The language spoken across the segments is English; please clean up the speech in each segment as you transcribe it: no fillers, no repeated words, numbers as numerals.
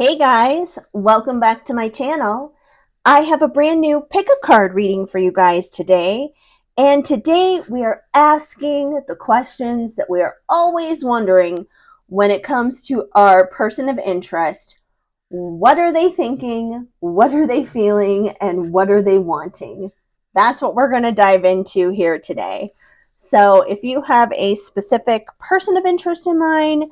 Hey guys, welcome back to my channel. I have a brand new pick a card reading for you guys today. And today we are asking the questions that we are always wondering when it comes to our person of interest. What are they thinking? What are they feeling? And what are they wanting? That's what we're going to dive into here today. So if you have a specific person of interest in mind,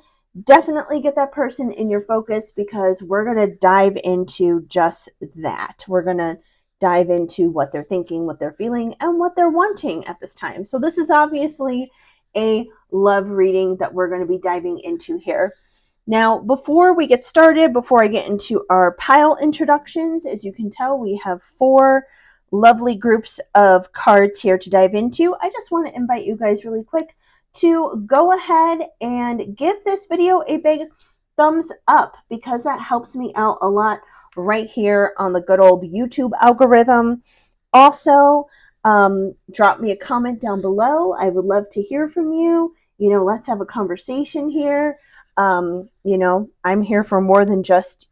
definitely get that person in your focus because we're going to dive into just that. We're going to dive into what they're thinking, what they're feeling, and what they're wanting at this time. So this is obviously a love reading that we're going to be diving into here. Now, before we get started, before I get into our pile introductions, as you can tell, we have 4 lovely groups of cards here to dive into. I just want to invite you guys really quick to go ahead and give this video a big thumbs up because that helps me out a lot right here on the good old YouTube algorithm. Also, drop me a comment down below. I would love to hear from you. Let's have a conversation here. I'm here for more than just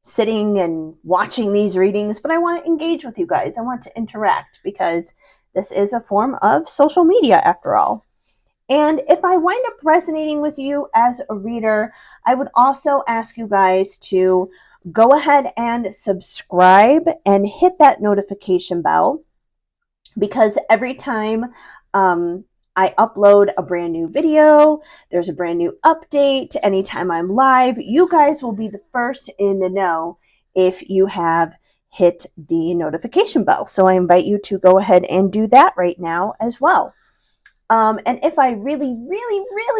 sitting and watching these readings, but I want to engage with you guys. I want to interact because this is a form of social media after all. And if I wind up resonating with you as a reader, I would also ask you guys to go ahead and subscribe and hit that notification bell because every time I upload a brand new video, there's a brand new update, anytime I'm live, you guys will be the first in the know if you have hit the notification bell. So I invite you to go ahead and do that right now as well. And if I really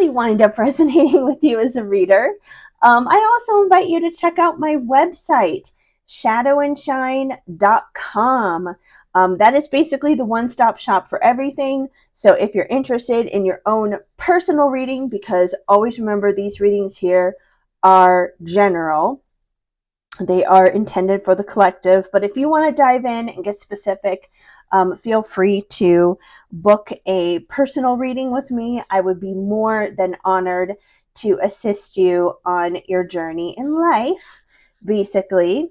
wind up resonating with you as a reader, I also invite you to check out my website, shadowandshine.com. That is basically the one-stop shop for everything. So if you're interested in your own personal reading, because always remember these readings here are general, they are intended for the collective, but if you want to dive in and get specific, feel free to book a personal reading with me. I would be more than honored to assist you on your journey in life, basically.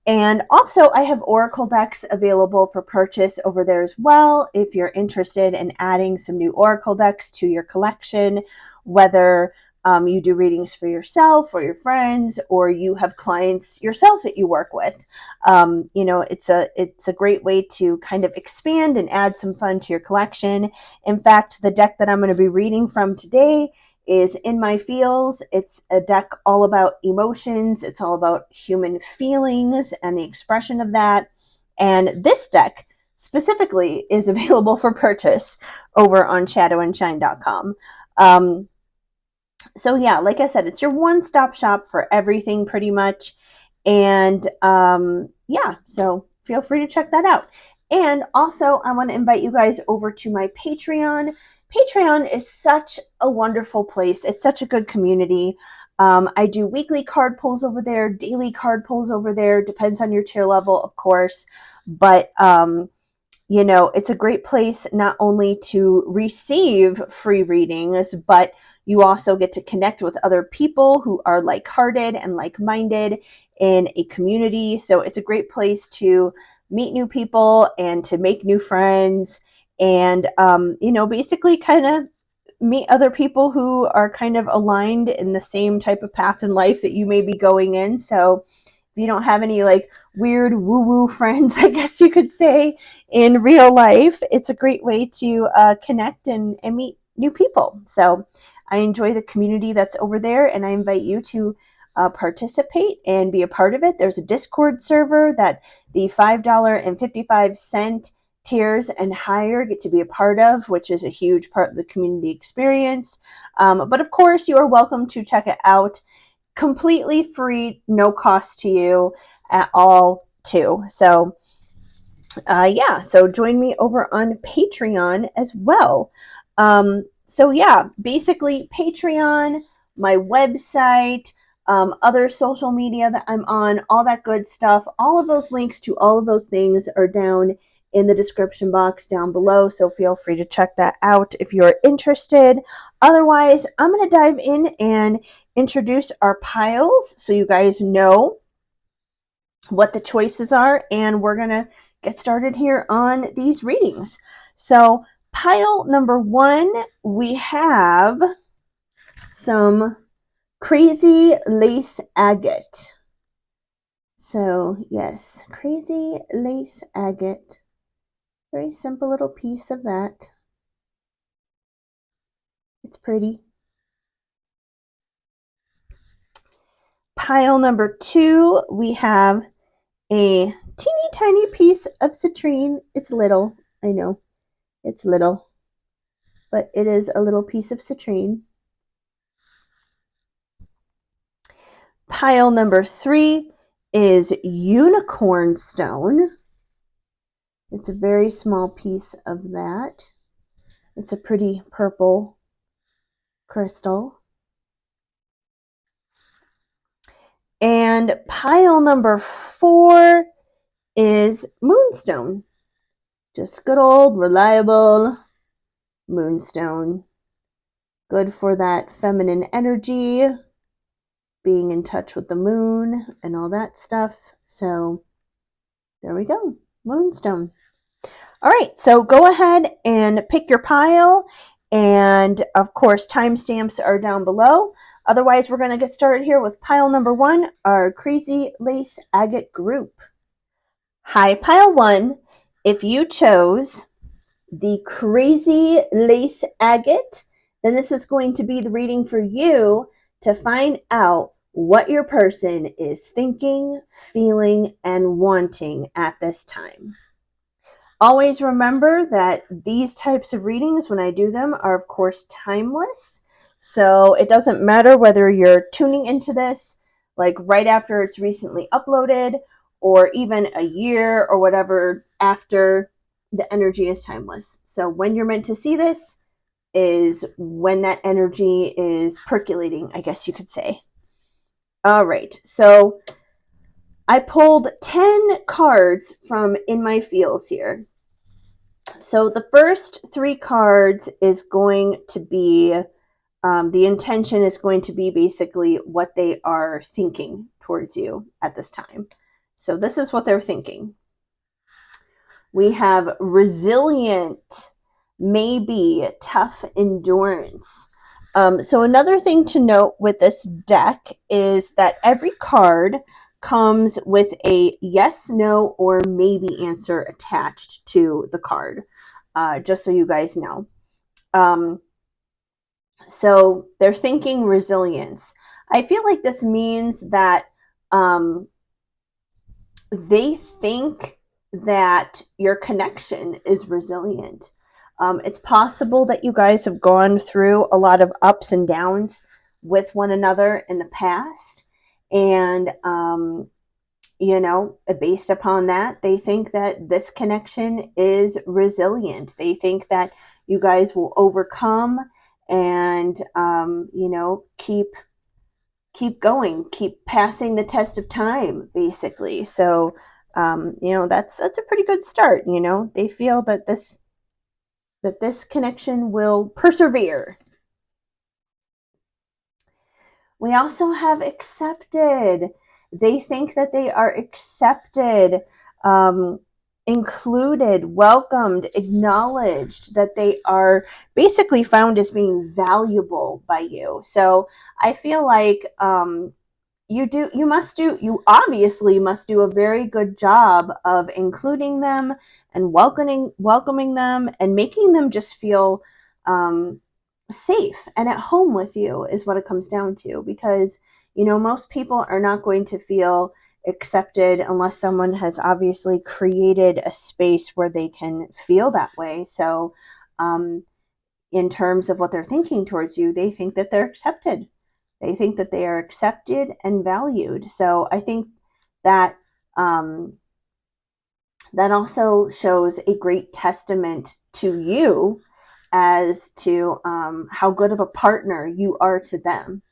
And also, I have oracle decks available for purchase over there as well. If you're interested in adding some new oracle decks to your collection, whether you do readings for yourself or your friends, or you have clients yourself that you work with. It's a great way to kind of expand and add some fun to your collection. In fact, the deck that I'm going to be reading from today is In My Feels. It's a deck all about emotions. It's all about human feelings and the expression of that. And this deck specifically is available for purchase over on shadowandshine.com. So yeah, like I said, it's your one-stop shop for everything pretty much. And yeah, so feel free to check that out. And also, I want to invite you guys over to my Patreon. Patreon is such a wonderful place. It's such a good community. I do weekly card pulls over there, daily card pulls over there. Depends on your tier level, of course. But it's a great place not only to receive free readings, but you also get to connect with other people who are like-hearted and like-minded in a community. So it's a great place to meet new people and to make new friends and, basically kind of meet other people who are kind of aligned in the same type of path in life that you may be going in. So if you don't have any weird woo-woo friends, I guess you could say, in real life, it's a great way to connect and meet new people. So I enjoy the community that's over there, and I invite you to participate and be a part of it. There's a Discord server that the $5.55 tiers and higher get to be a part of, which is a huge part of the community experience. But of course, you are welcome to check it out. Completely free, no cost to you at all, too. So yeah, so join me over on Patreon as well. So yeah, basically Patreon, my website, other social media that I'm on, all that good stuff, all of those links to all of those things are down in the description box down below, so feel free to check that out if you're interested. Otherwise, I'm going to dive in and introduce our piles so you guys know what the choices are, and we're going to get started here on these readings. So pile number 1, we have some crazy lace agate. So yes, crazy lace agate. Very simple little piece of that. It's pretty. Pile number 2, we have a teeny tiny piece of citrine. It's little, I know, it's little, but it is a little piece of citrine. Pile number 3 is unicorn stone. It's a very small piece of that. It's a pretty purple crystal. And pile number 4 is moonstone. Just good old reliable moonstone. Good for that feminine energy, being in touch with the moon and all that stuff. So there we go, moonstone. All right, so go ahead and pick your pile. And of course, timestamps are down below. Otherwise, we're going to get started here with pile number 1, our crazy lace agate group. Hi, pile 1. If you chose the crazy lace agate, then this is going to be the reading for you to find out what your person is thinking, feeling, and wanting at this time. Always remember that these types of readings, when I do them, are of course timeless. So it doesn't matter whether you're tuning into this like right after it's recently uploaded or even a year or whatever after. The energy is timeless. So when you're meant to see this is when that energy is percolating, I guess you could say. All right, so I pulled 10 cards from In My Feels here. So the first 3 cards is going to be, the intention is going to be basically what they are thinking towards you at this time. So this is what they're thinking. We have resilient, maybe tough endurance. So another thing to note with this deck is that every card comes with a yes, no, or maybe answer attached to the card, just so you guys know. So they're thinking resilience. I feel like this means that they think that your connection is resilient. It's possible that you guys have gone through a lot of ups and downs with one another in the past. And, based upon that, they think that this connection is resilient. They think that you guys will overcome and, keep going, keep passing the test of time, basically. So, that's a pretty good start. They feel that this connection will persevere. We also have accepted. They think that they are accepted, included, welcomed, acknowledged, that they are basically found as being valuable by you. So I feel like you obviously must do a very good job of including them and welcoming them and making them just feel safe and at home with you, is what it comes down to. Because most people are not going to feel accepted unless someone has obviously created a space where they can feel that way. So in terms of what they're thinking towards you, they think that they're accepted. They think that they are accepted and valued. So I think that that also shows a great testament to you as to how good of a partner you are to them,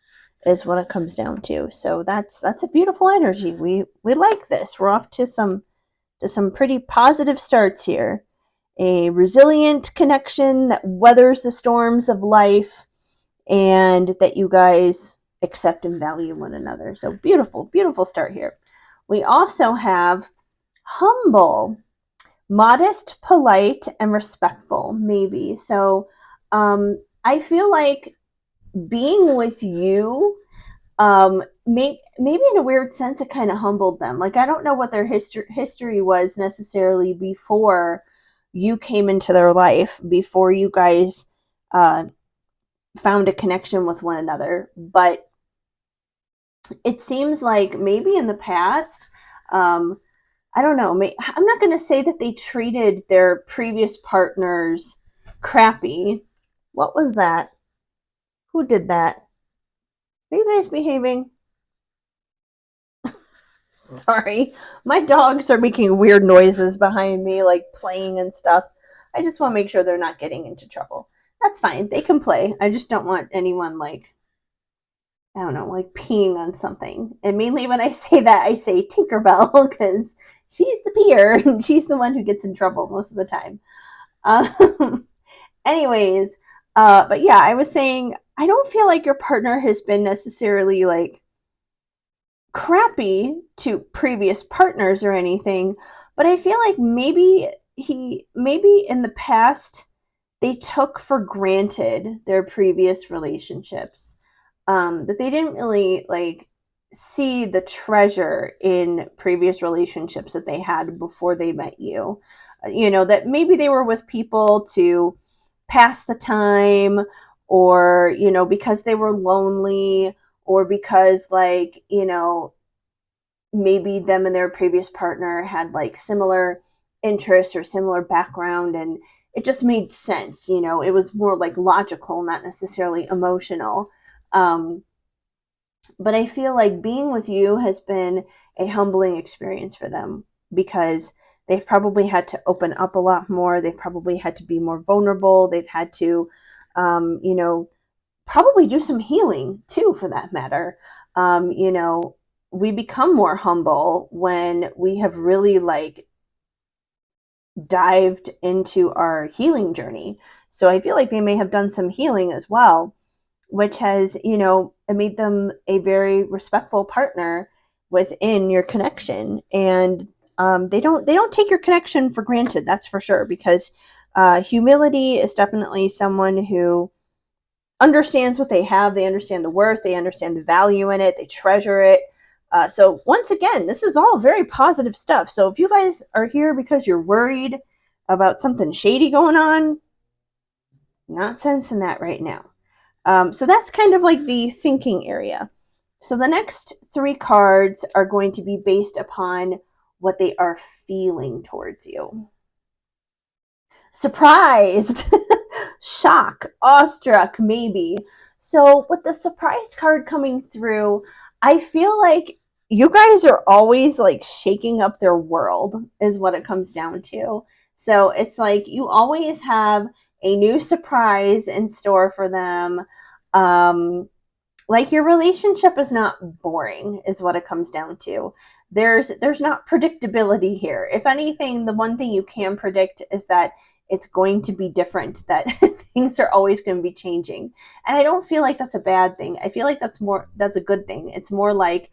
is what it comes down to. So that's a beautiful energy. We like this. We're off to some pretty positive starts here. A resilient connection that weathers the storms of life, and that you guys accept and value one another. So beautiful, beautiful start here. We also have humble, modest, polite, and respectful, maybe. So I feel like being with you, maybe in a weird sense, it kind of humbled them. Like, I don't know what their history was necessarily before you came into their life, before you guys found a connection with one another. But it seems like maybe in the past, I don't know, I'm not going to say that they treated their previous partners crappy. What was that? Who did that? Are you guys behaving? Sorry. My dogs are making weird noises behind me, like playing and stuff. I just want to make sure they're not getting into trouble. That's fine. They can play. I just don't want anyone, like, I don't know, like peeing on something. And mainly when I say that, I say Tinkerbell because she's the peer and she's the one who gets in trouble most of the time. Anyways, but yeah, I was saying, I don't feel like your partner has been necessarily like crappy to previous partners or anything, but I feel like maybe in the past they took for granted their previous relationships, that they didn't really like see the treasure in previous relationships that they had before they met you. That maybe they were with people to pass the time, or because they were lonely, or because, like, maybe them and their previous partner had like similar interests or similar background, and it just made sense. It was more like logical, not necessarily emotional. um, but I feel like being with you has been a humbling experience for them, because they've probably had to open up a lot more. They've probably had to be more vulnerable. They've had to probably do some healing too, for that matter. We become more humble when we have really like dived into our healing journey. So I feel like they may have done some healing as well, which has, made them a very respectful partner within your connection. And they don't take your connection for granted, that's for sure, because humility is definitely someone who understands what they have. They understand the worth. They understand the value in it. They treasure it. So once again, this is all very positive stuff. So if you guys are here because you're worried about something shady going on, not sensing that right now. So that's kind of like the thinking area. So the next three cards are going to be based upon what they are feeling towards you. Surprised, shock, awestruck, maybe. So with the surprise card coming through, I feel like you guys are always like shaking up their world, is what it comes down to. So it's like you always have a new surprise in store for them. Like, your relationship is not boring, is what it comes down to. There's not predictability here. If anything, the one thing you can predict is that it's going to be different, that things are always going to be changing. And I don't feel like that's a bad thing. I feel like that's a good thing. It's more like,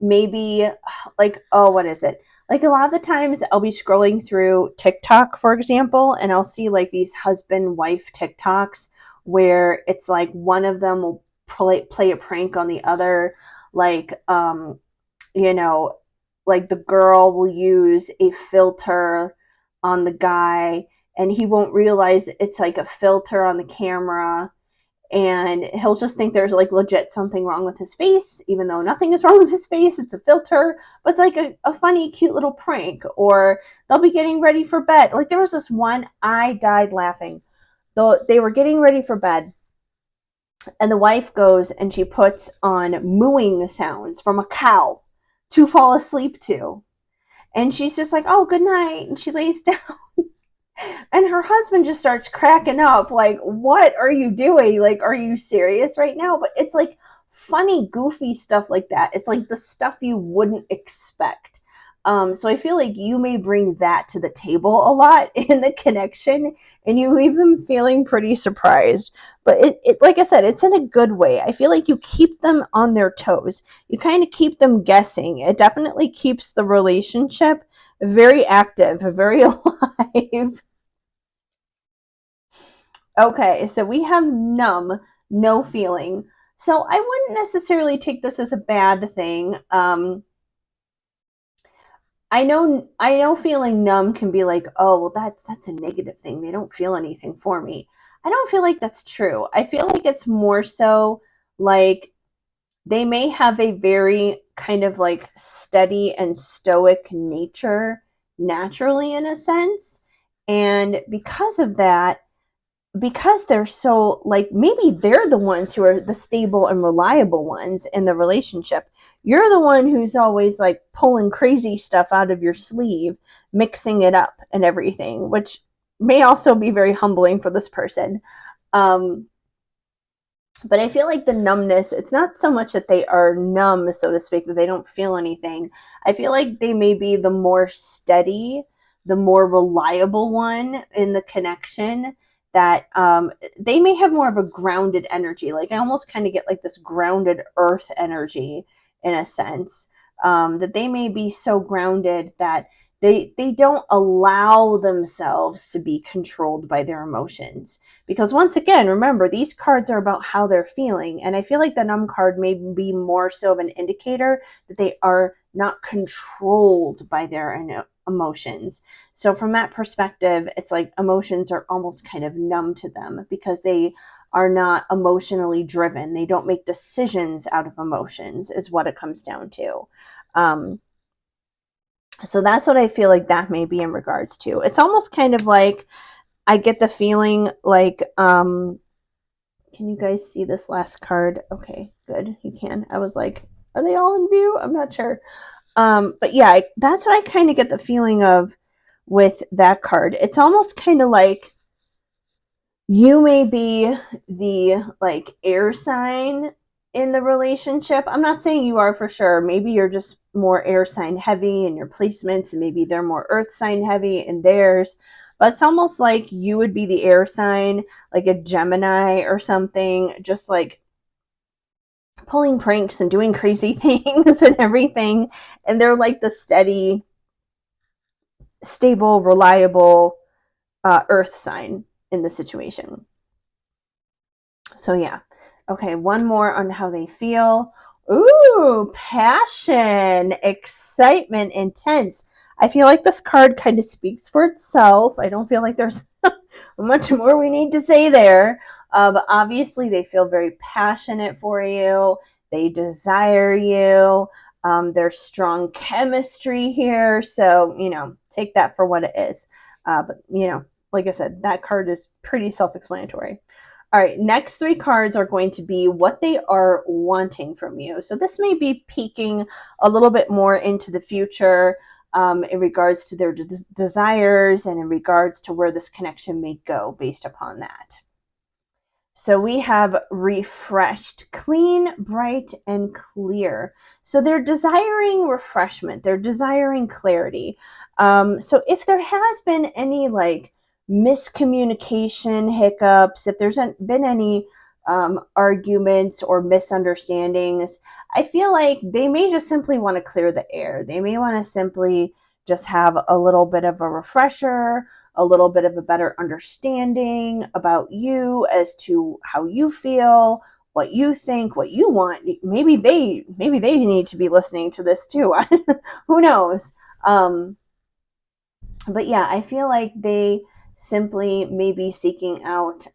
maybe like, oh, what is it? Like, a lot of the times I'll be scrolling through TikTok, for example, and I'll see like these husband wife TikToks where it's like one of them will play a prank on the other. Like, you know like the girl will use a filter on the guy, and he won't realize it's like a filter on the camera, and he'll just think there's like legit something wrong with his face, even though nothing is wrong with his face. It's a filter, but it's like a funny, cute little prank. Or they'll be getting ready for bed. Like, there was this one, I died laughing. Though they were getting ready for bed, and the wife goes and she puts on mooing sounds from a cow to fall asleep to. And she's just like, oh, good night. And she lays down. And her husband just starts cracking up, like, what are you doing? Like, are you serious right now? But it's like funny, goofy stuff like that. It's like the stuff you wouldn't expect. So I feel like you may bring that to the table a lot in the connection, and you leave them feeling pretty surprised. But it like I said, it's in a good way. I feel like you keep them on their toes. You kind of keep them guessing. It definitely keeps the relationship very active, very alive. Okay, so we have numb, no feeling. So I wouldn't necessarily take this as a bad thing. I know feeling numb can be like, oh, well, that's a negative thing. They don't feel anything for me. I don't feel like that's true. I feel like it's more so like they may have a very kind of like steady and stoic nature naturally in a sense. And because of that, because they're so like maybe they're the ones who are the stable and reliable ones in the relationship. You're the one who's always like pulling crazy stuff out of your sleeve, mixing it up and everything, which may also be very humbling for this person. um but I feel like the numbness, it's not so much that they are numb, so to speak, that they don't feel anything. I feel like they may be the more steady, the more reliable one in the connection, that they may have more of a grounded energy. Like I almost kind of get like this grounded earth energy in a sense, that they may be so grounded that they don't allow themselves to be controlled by their emotions, because once again, remember, these cards are about how they're feeling. And I feel like the numb card may be more so of an indicator that they are not controlled by their emotions. So from that perspective, it's like emotions are almost kind of numb to them because they are not emotionally driven. They don't make decisions out of emotions, is what it comes down to. Um, so that's what I feel like that may be in regards to. It's almost kind of like I get the feeling like, can you guys see this last card? Okay, good. You can. I was like, are they all in view? I'm not sure. But yeah, that's what I kind of get the feeling of with that card. It's almost kind of like you may be the like air sign in the relationship. I'm not saying you are for sure. Maybe you're just more air sign heavy in your placements, and maybe they're more earth sign heavy in theirs. But it's almost like you would be the air sign, like a Gemini or something, just like pulling pranks and doing crazy things and everything. And they're like the steady, stable, reliable earth sign in the situation. So yeah. Okay, one more on how they feel. Ooh, passion, excitement, intense. I feel like this card kind of speaks for itself. I don't feel like there's much more we need to say there. But obviously, they feel very passionate for you. They desire you. There's strong chemistry here. So, take that for what it is. But, like I said, that card is pretty self explanatory. All right, next three cards are going to be what they are wanting from you. So this may be peeking a little bit more into the future, in regards to their desires and in regards to where this connection may go based upon that. So we have refreshed, clean, bright, and clear. So they're desiring refreshment. They're desiring clarity. So if there has been any like miscommunication hiccups, if there's been any arguments or misunderstandings, I feel like they may just simply want to clear the air. They may want to simply just have a little bit of a refresher, a little bit of a better understanding about you as to how you feel, what you think, what you want. Maybe they need to be listening to this too. Who knows? But yeah, I feel like they simply may be seeking out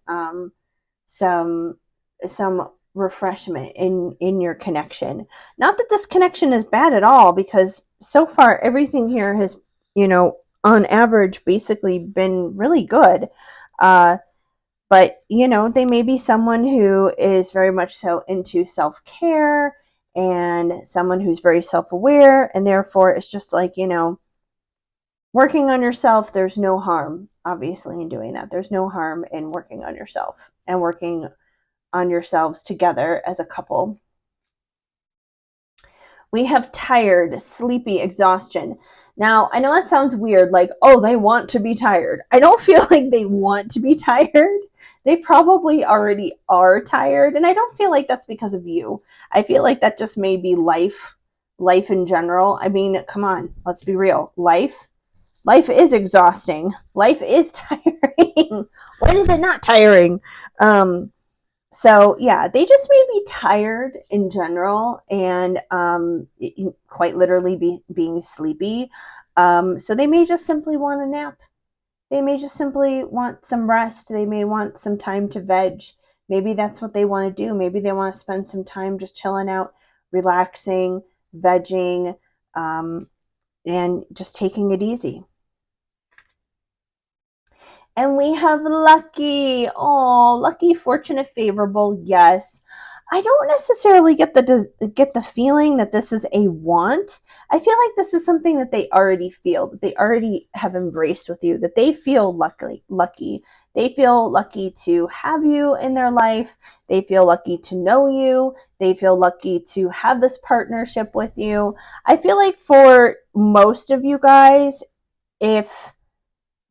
some some refreshment in your connection. Not that this connection is bad at all, because so far everything here has, on average basically been really good. But they may be someone who is very much so into self-care, and someone who's very self-aware, and therefore it's just like, working on yourself. There's no harm obviously in doing that. There's no harm in working on yourself and working on yourselves together as a couple. We have tired, sleepy, exhaustion. Now, I know that sounds weird, like, oh, they want to be tired. I don't feel like they want to be tired. They probably already are tired, and I don't feel like that's because of you. I feel like that just may be life in general. I mean, come on, let's be real. Life is exhausting. Life is tiring. When is it not tiring? So yeah, they just may be tired in general, and quite literally being sleepy. So they may just simply want a nap. They may just simply want some rest. They may want some time to veg. Maybe that's what they want to do. Maybe they want to spend some time just chilling out, relaxing, vegging, and just taking it easy. And we have lucky. Oh, lucky, fortunate, favorable. Yes. I don't necessarily get the feeling that this is a want. I feel like this is something that they already feel, that they already have embraced with you, that they feel lucky. They feel lucky to have you in their life. They feel lucky to know you. They feel lucky to have this partnership with you. I feel like for most of you guys, if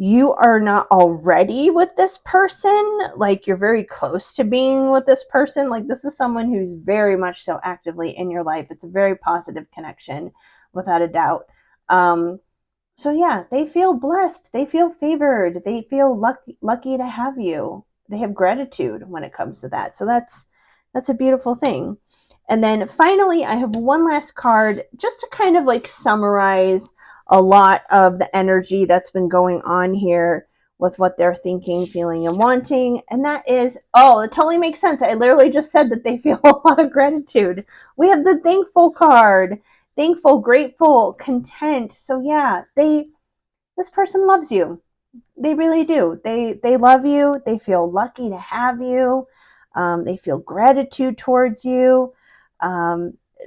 you are not already with this person, like you're very close to being with this person, like this is someone who's very much so actively in your life. It's a very positive connection, without a doubt. So yeah, they feel blessed, they feel favored, they feel lucky to have you. They have gratitude when it comes to that. So that's a beautiful thing. And then finally, I have one last card just to kind of like summarize a lot of the energy that's been going on here with what they're thinking, feeling, and wanting. And that is, oh, it totally makes sense. I literally just said that they feel a lot of gratitude. We have the thankful card. Thankful, grateful, content. So yeah, this person loves you. They really do. They love you. They feel lucky to have you. They feel gratitude towards you.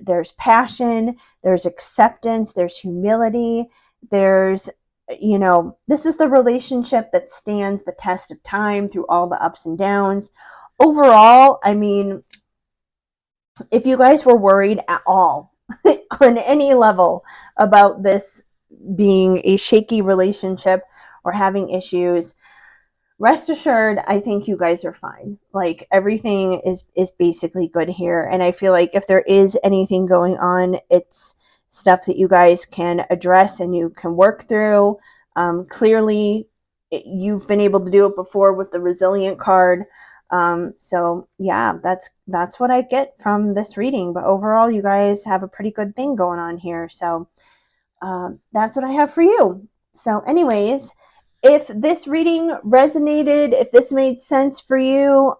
There's passion. There's acceptance. There's humility. There's, this is the relationship that stands the test of time through all the ups and downs. Overall, I mean, if you guys were worried at all on any level about this being a shaky relationship or having issues, rest assured, I think you guys are fine. Like everything is basically good here. And I feel like if there is anything going on, it's stuff that you guys can address and you can work through. Clearly, you've been able to do it before with the resilient card. So yeah, that's what I get from this reading. But overall, you guys have a pretty good thing going on here. So that's what I have for you. So anyways, if this reading resonated, if this made sense for you,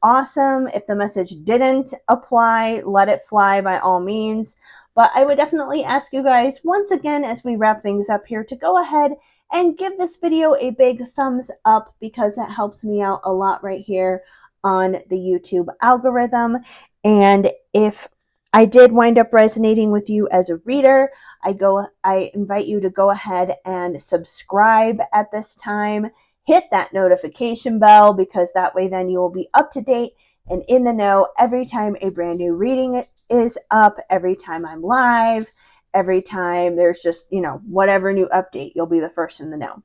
awesome. If the message didn't apply, let it fly by all means. But I would definitely ask you guys once again, as we wrap things up here, to go ahead and give this video a big thumbs up, because that helps me out a lot right here on the YouTube algorithm. And if I did wind up resonating with you as a reader, I invite you to go ahead and subscribe at this time. Hit that notification bell, because that way then you will be up to date and in the know every time a brand new reading is up, every time I'm live, every time there's just, whatever new update, you'll be the first in the know.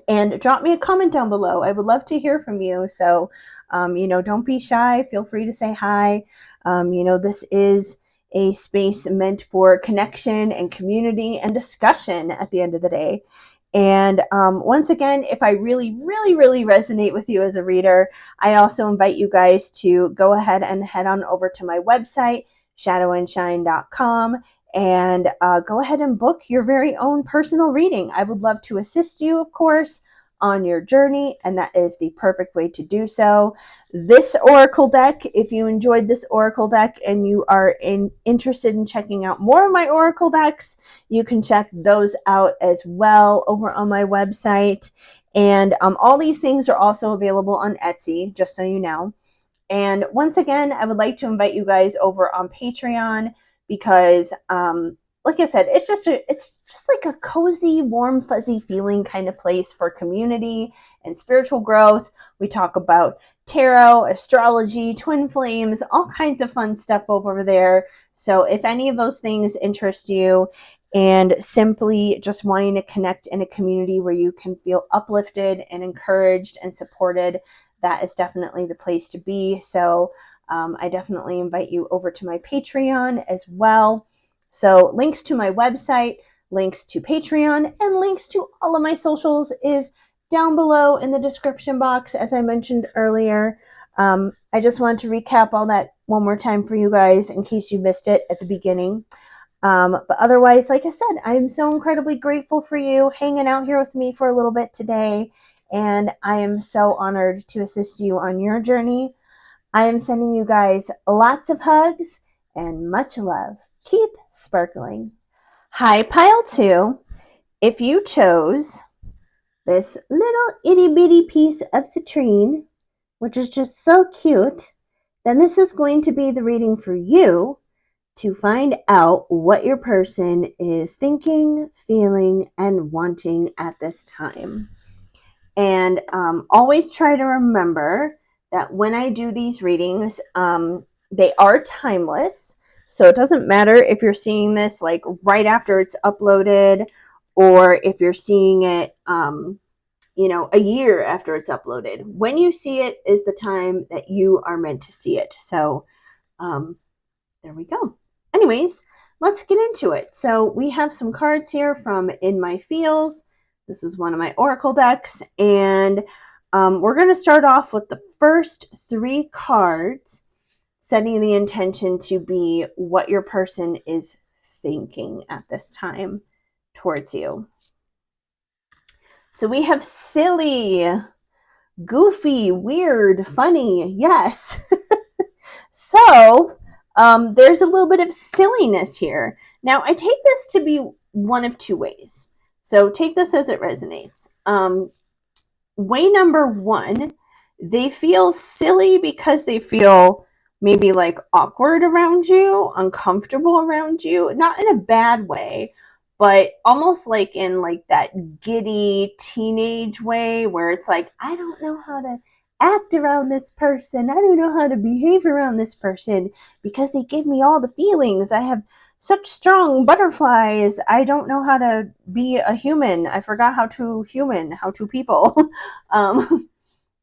And drop me a comment down below. I would love to hear from you. So, don't be shy. Feel free to say hi. This is a space meant for connection and community and discussion at the end of the day. And once again, if I really, really, really resonate with you as a reader, I also invite you guys to go ahead and head on over to my website, shadowandshine.com, and go ahead and book your very own personal reading. I would love to assist you, of course, on your journey, and that is the perfect way to do so. This oracle deck, if you enjoyed this oracle deck and you are interested in checking out more of my oracle decks, you can check those out as well over on my website. And all these things are also available on Etsy, just so you know. And once again, I would like to invite you guys over on Patreon, because like I said, it's just like a cozy, warm, fuzzy feeling kind of place for community and spiritual growth. We talk about tarot, astrology, twin flames, all kinds of fun stuff over there. So if any of those things interest you and simply just wanting to connect in a community where you can feel uplifted and encouraged and supported, that is definitely the place to be. So I definitely invite you over to my Patreon as well. So links to my website, links to Patreon, and links to all of my socials is down below in the description box, as I mentioned earlier. I just want to recap all that one more time for you guys in case you missed it at the beginning. But otherwise, like I said, I'm so incredibly grateful for you hanging out here with me for a little bit today. And I am so honored to assist you on your journey. I am sending you guys lots of hugs and much love. Keep sparkling. Hi, Pile 2. If you chose this little itty bitty piece of citrine, which is just so cute, then this is going to be the reading for you to find out what your person is thinking, feeling, and wanting at this time. And always try to remember that when I do these readings, they are timeless. So it doesn't matter if you're seeing this like right after it's uploaded or if you're seeing it, a year after it's uploaded. When you see it is the time that you are meant to see it. So there we go. Anyways, let's get into it. So we have some cards here from In My Feels. This is one of my Oracle decks. And we're going to start off with the first 3 cards, setting the intention to be what your person is thinking at this time towards you. So we have silly, goofy, weird, funny. Yes. So there's a little bit of silliness here. Now, I take this to be one of 2 ways. So take this as it resonates. Way number 1, they feel silly because they feel maybe like awkward around you, uncomfortable around you, not in a bad way, but almost like in like that giddy teenage way where it's like, I don't know how to act around this person. I don't know how to behave around this person because they give me all the feelings. I have such strong butterflies. I don't know how to be a human. I forgot how to people.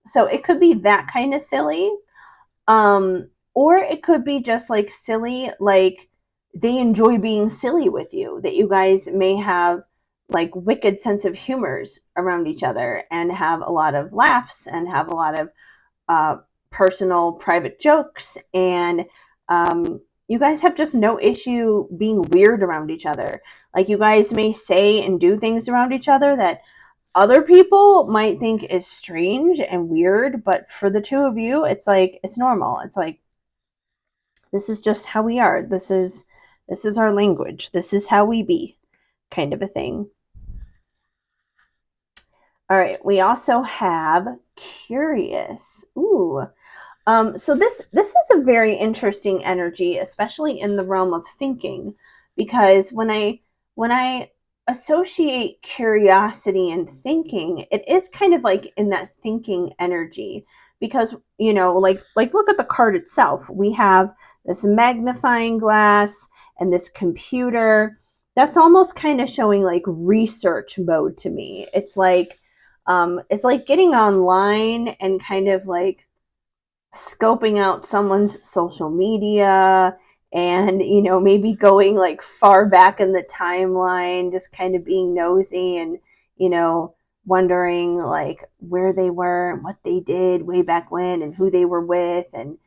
So it could be that kind of silly. Or it could be just like silly, like they enjoy being silly with you, that you guys may have like wicked sense of humors around each other and have a lot of laughs and have a lot of personal private jokes. And you guys have just no issue being weird around each other. Like you guys may say and do things around each other that other people might think is strange and weird, but for the 2 of you, it's like, it's normal. It's like, this is just how we are. This is our language. This is how we be, kind of a thing. All right, we also have curious. Ooh. So this is a very interesting energy, especially in the realm of thinking, because when I associate curiosity and thinking, it is kind of like in that thinking energy. Because like look at the card itself. We have this magnifying glass and this computer. That's almost kind of showing like research mode to me. It's like getting online and kind of like scoping out someone's social media and maybe going like far back in the timeline, just kind of being nosy and wondering like where they were and what they did way back when and who they were with, and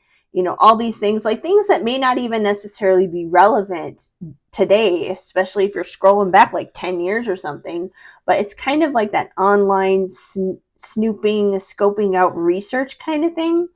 all these things, like things that may not even necessarily be relevant today, especially if you're scrolling back like 10 years or something. But it's kind of like that online snooping, scoping out research kind of thing.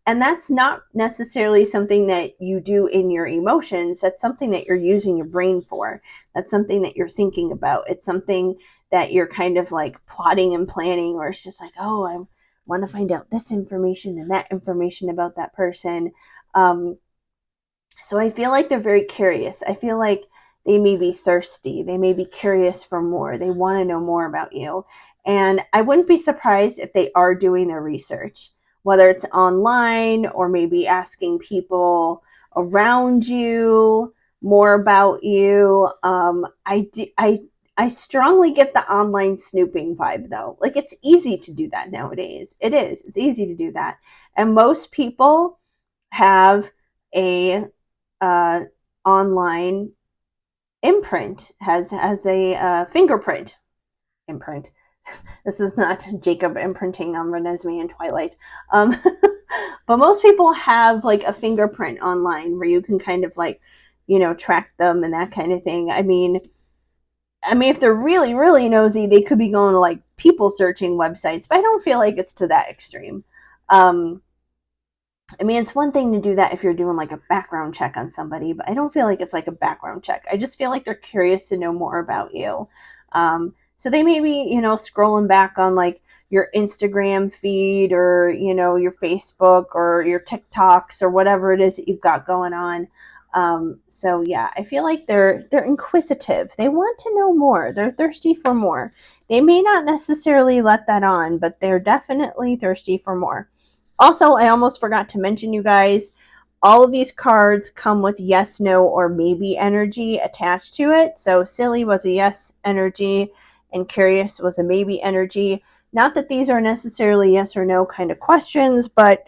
And that's not necessarily something that you do in your emotions. That's something that you're using your brain for. That's something that you're thinking about. It's something that you're kind of like plotting and planning, or it's just like, oh, I want to find out this information and that information about that person. So I feel like they're very curious. I feel like they may be thirsty. They may be curious for more. They want to know more about you. And I wouldn't be surprised if they are doing their research, whether it's online or maybe asking people around you, more about you. I strongly get the online snooping vibe though. Like it's easy to do that nowadays. It is. It's easy to do that. And most people have a online imprint, has a fingerprint imprint. This is not Jacob imprinting on Renesmee and Twilight. Um, but most people have like a fingerprint online where you can kind of like, track them and that kind of thing. I mean, if they're really, really nosy, they could be going to like people searching websites, but I don't feel like it's to that extreme. I mean, it's one thing to do that if you're doing like a background check on somebody, but I don't feel like it's like a background check. I just feel like they're curious to know more about you. So they may be, scrolling back on like your Instagram feed or, your Facebook or your TikToks or whatever it is that you've got going on. So yeah, I feel like they're inquisitive. They want to know more. They're thirsty for more. They may not necessarily let that on, but they're definitely thirsty for more. Also, I almost forgot to mention, you guys, all of these cards come with yes, no, or maybe energy attached to it. So silly was a yes energy and curious was a maybe energy. Not that these are necessarily yes or no kind of questions, but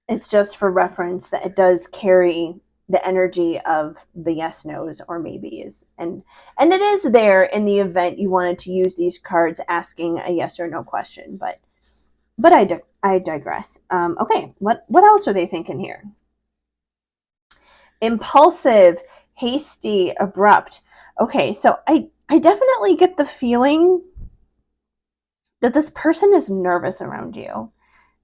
it's just for reference that it does carry the energy of the yes, no's, or maybes. And it is there in the event you wanted to use these cards asking a yes or no question, but I digress. Okay, what else are they thinking here? Impulsive, hasty, abrupt. Okay, so I definitely get the feeling that this person is nervous around you,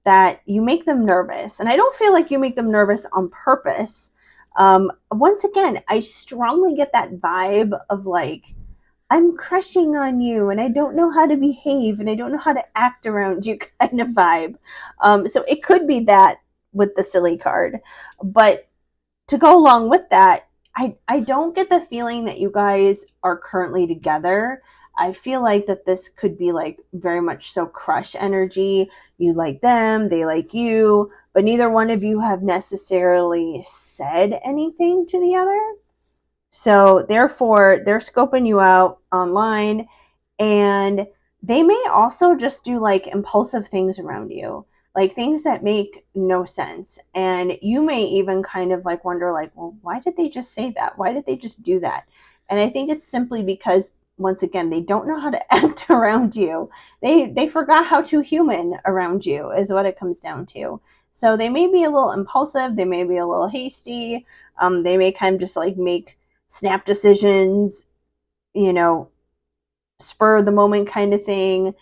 that you make them nervous. And I don't feel like you make them nervous on purpose. Once again, I strongly get that vibe of like, I'm crushing on you and I don't know how to behave and I don't know how to act around you kind of vibe. So it could be that with the silly card. But to go along with that, I don't get the feeling that you guys are currently together. I feel like that this could be like very much so crush energy. You like them, they like you, but neither one of you have necessarily said anything to the other. So therefore, they're scoping you out online, and they may also just do like impulsive things around you, like things that make no sense. And you may even kind of like wonder like, well, why did they just say that? Why did they just do that? And I think it's simply because once again, they don't know how to act around you. They forgot how to human around you is what it comes down to. So they may be a little impulsive, they may be a little hasty, they may kind of just like make snap decisions, spur of the moment kind of thing.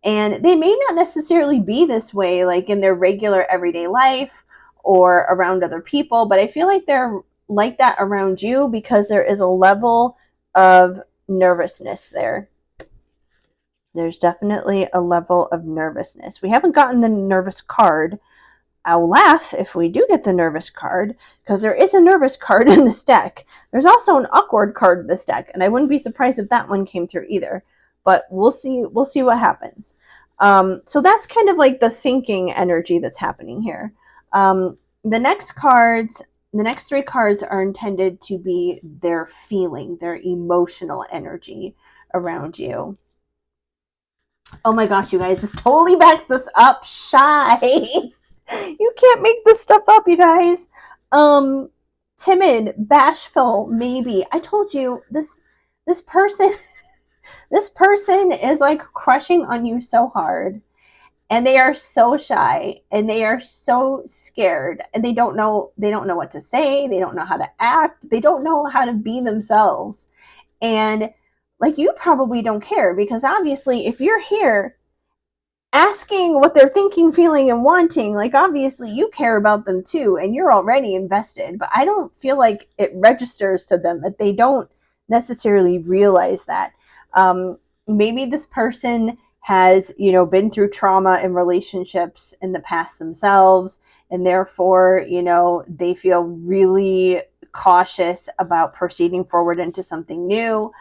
And they may not necessarily be this way like in their regular everyday life or around other people, but I feel like they're like that around you because there is a level of nervousness there. There's definitely a level of nervousness. We haven't gotten the nervous card. I'll laugh if we do get the nervous card, because there is a nervous card in this deck. There's also an awkward card in this deck, and I wouldn't be surprised if that one came through either. But we'll see. We'll see what happens. So that's kind of like the thinking energy that's happening here. The next three cards are intended to be their feeling, their emotional energy around you. Oh my gosh, you guys, this totally backs this up. Shy. You can't make this stuff up, you guys. Timid, bashful, maybe. I told you this person this person is like crushing on you so hard, and they are so shy and they are so scared, and they don't know what to say, they don't know how to act, they don't know how to be themselves. And like, you probably don't care, because obviously if you're here asking what they're thinking, feeling, and wanting, like obviously you care about them too, and you're already invested. But I don't feel like it registers to them, that they don't necessarily realize that. Maybe this person has, been through trauma in relationships in the past themselves, and therefore, they feel really cautious about proceeding forward into something new.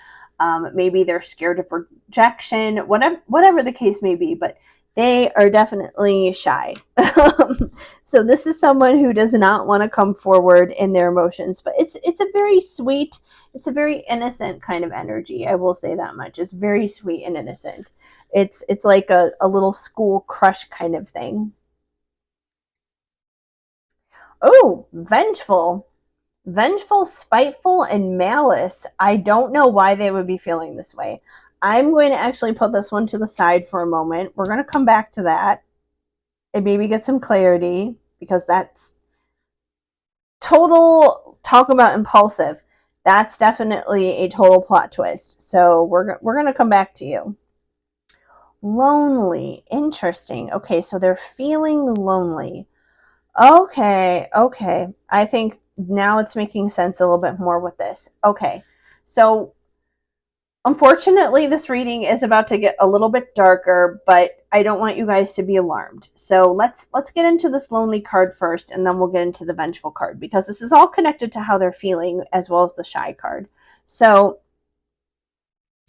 Maybe they're scared of rejection, whatever the case may be. But They are definitely shy. So this is someone who does not want to come forward in their emotions, but it's a very sweet, it's a very innocent kind of energy. I will say that much. It's very sweet and innocent. It's like a little school crush kind of thing. Oh, vengeful. Vengeful, spiteful, and malice. I don't know why they would be feeling this way. I'm going to actually put this one to the side for a moment. We're going to come back to that and maybe get some clarity, because that's total talk about impulsive. That's definitely a total plot twist. So we're going to come back to you. Lonely. Interesting. Okay, so they're feeling lonely. Okay, okay. I think now it's making sense a little bit more with this. Okay. So unfortunately, this reading is about to get a little bit darker, but I don't want you guys to be alarmed. So let's get into this lonely card first, and then we'll get into the vengeful card, because this is all connected to how they're feeling as well as the shy card. So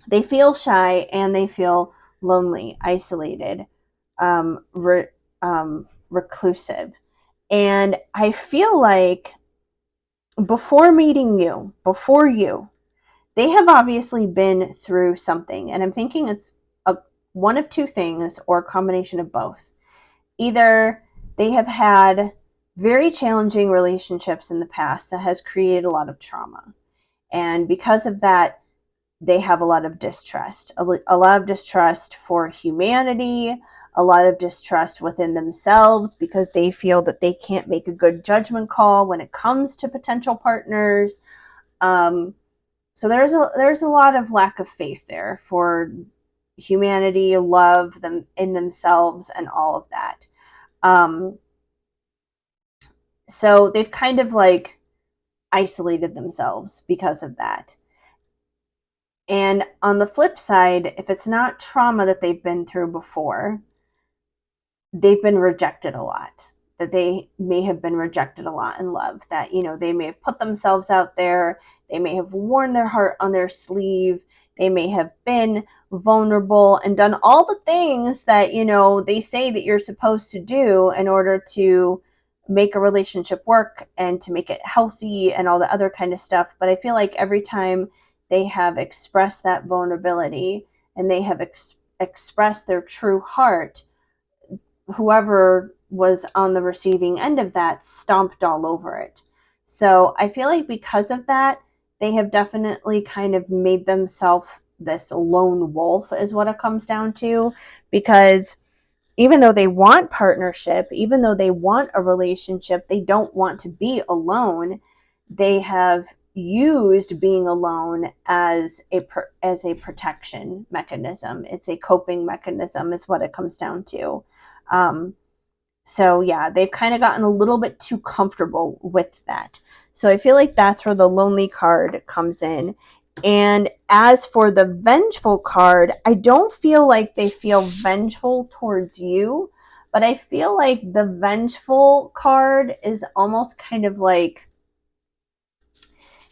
they feel shy and they feel lonely, isolated, reclusive. And I feel like before you, they have obviously been through something. And I'm thinking it's one of two things or a combination of both. Either they have had very challenging relationships in the past that has created a lot of trauma. And because of that, they have a lot of distrust, a lot of distrust for humanity, a lot of distrust within themselves, because they feel that they can't make a good judgment call when it comes to potential partners. So there's a lot of lack of faith there for humanity, love them in themselves, and all of that. Um, so they've kind of like isolated themselves because of that. And on the flip side, if it's not trauma that they've been through before, they've been rejected a lot. That they may have been rejected a lot in love. That, they may have put themselves out there. They may have worn their heart on their sleeve. They may have been vulnerable and done all the things that, they say that you're supposed to do in order to make a relationship work and to make it healthy and all the other kind of stuff. But I feel like every time they have expressed that vulnerability and they have expressed their true heart, whoever was on the receiving end of that stomped all over it. So I feel like because of that, they have definitely kind of made themselves this lone wolf, is what it comes down to. Because even though they want partnership, even though they want a relationship, they don't want to be alone. They have used being alone as a protection mechanism. It's a coping mechanism, is what it comes down to. Um, so yeah, they've kind of gotten a little bit too comfortable with that. So I feel like that's where the lonely card comes in. And as for the vengeful card, I don't feel like they feel vengeful towards you, but I feel like the vengeful card is almost kind of like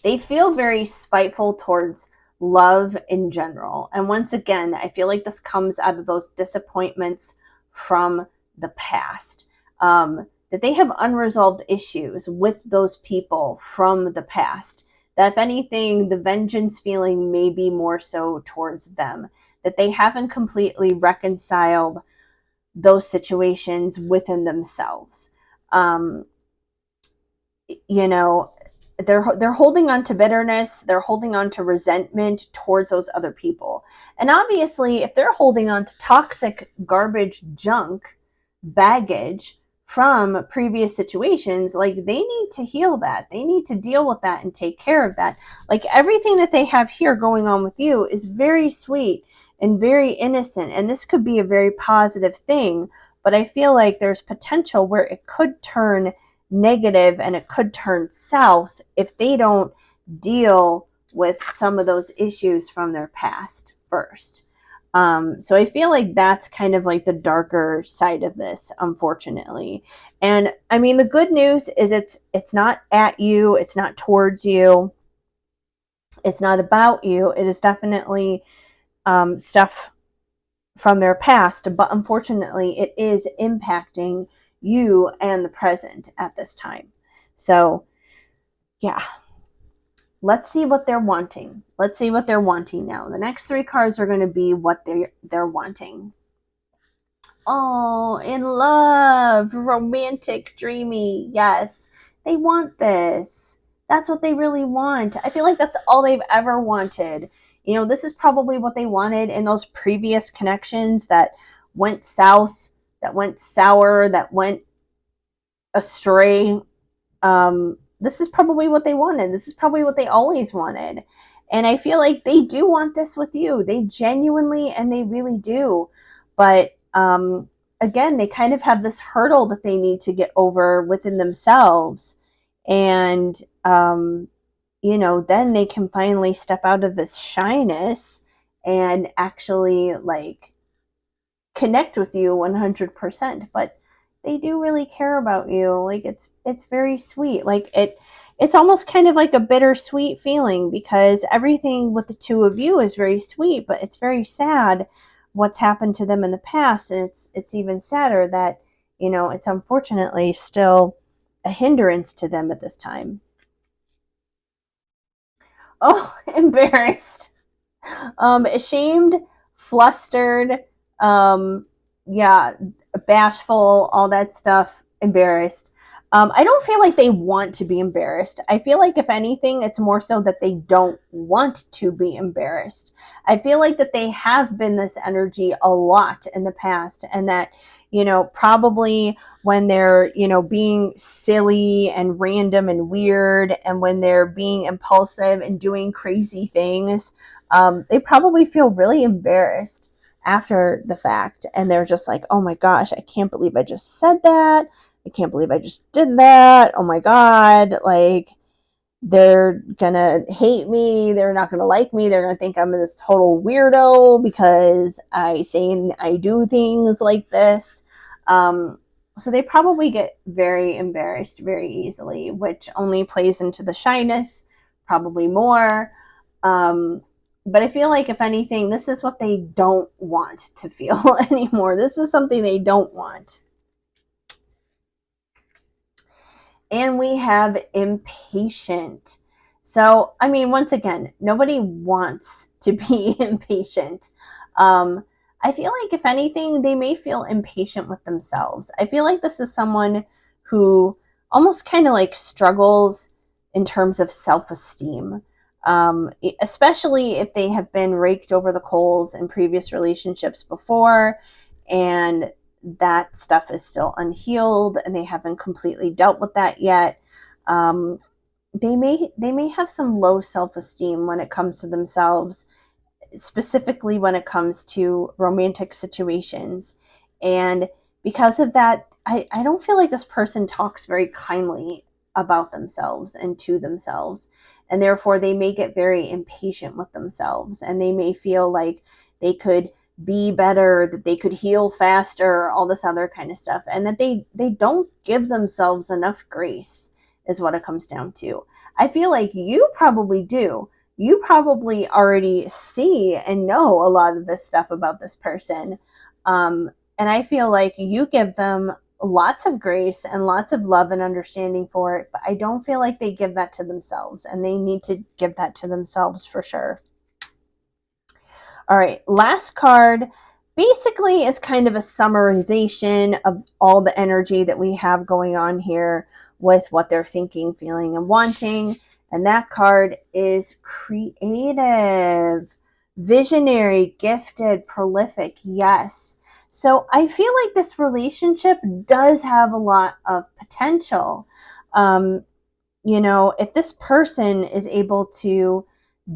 they feel very spiteful towards love in general. And once again, I feel like this comes out of those disappointments from the past. That they have unresolved issues with those people from the past. That if anything, the vengeance feeling may be more so towards them. That they haven't completely reconciled those situations within themselves. Um, you know, they're holding on to bitterness, they're holding on to resentment towards those other people. And obviously, if they're holding on to toxic garbage junk baggage from previous situations, like, they need to heal that. They need to deal with that and take care of that. Like, everything that they have here going on with you is very sweet and very innocent, and this could be a very positive thing, but I feel like there's potential where it could turn negative and it could turn south if they don't deal with some of those issues from their past first. So I feel like that's kind of like the darker side of this, unfortunately. And I mean, the good news is it's not at you, it's not towards you, it's not about you. It is definitely stuff from their past, but unfortunately it is impacting you and the present at this time. So yeah, let's see what they're wanting. Let's see what they're wanting now. The next three cards are going to be what they're wanting. Oh, in love, romantic, dreamy. Yes, they want this. That's what they really want. I feel like that's all they've ever wanted. You know, this is probably what they wanted in those previous connections that went south, that went sour, that went astray. This is probably what they wanted. This is probably what they always wanted. And I feel like they do want this with you. They genuinely and they really do. But again, they kind of have this hurdle that they need to get over within themselves. And, then they can finally step out of this shyness and actually like connect with you 100%. But they do really care about you. Like it's very sweet. Like it's almost kind of like a bittersweet feeling, because everything with the two of you is very sweet, but it's very sad what's happened to them in the past. And it's even sadder that, it's unfortunately still a hindrance to them at this time. Oh, embarrassed. Ashamed, flustered, um, yeah, bashful, all that stuff, embarrassed. I don't feel like they want to be embarrassed. I feel like, if anything, it's more so that they don't want to be embarrassed. I feel like that they have been this energy a lot in the past, and that, probably when they're, being silly and random and weird, and when they're being impulsive and doing crazy things, they probably feel really embarrassed after the fact. And they're just like, oh my gosh, I can't believe I just said that. I can't believe I just did that. Oh my God. Like, they're gonna hate me. They're not gonna like me. They're gonna think I'm this total weirdo because I say and I do things like this. So they probably get very embarrassed very easily, which only plays into the shyness probably more. Um, but I feel like, if anything, this is what they don't want to feel anymore. This is something they don't want. And we have impatient. So, I mean, once again, nobody wants to be impatient. I feel like, if anything, they may feel impatient with themselves. I feel like this is someone who almost kind of like struggles in terms of self-esteem, especially if they have been raked over the coals in previous relationships before, and that stuff is still unhealed and they haven't completely dealt with that yet. They may have some low self-esteem when it comes to themselves, specifically when it comes to romantic situations. And because of that, I don't feel like this person talks very kindly about themselves and to themselves. And therefore, they may get very impatient with themselves, and they may feel like they could be better, that they could heal faster, all this other kind of stuff. And that they don't give themselves enough grace, is what it comes down to. I feel like you probably do. You probably already see and know a lot of this stuff about this person. And I feel like you give them lots of grace and lots of love and understanding for it, but I don't feel like they give that to themselves, and they need to give that to themselves for sure. All right, last card basically is kind of a summarization of all the energy that we have going on here with what they're thinking, feeling, and wanting. And that card is creative, visionary, gifted, prolific. Yes. So I feel like this relationship does have a lot of potential. If this person is able to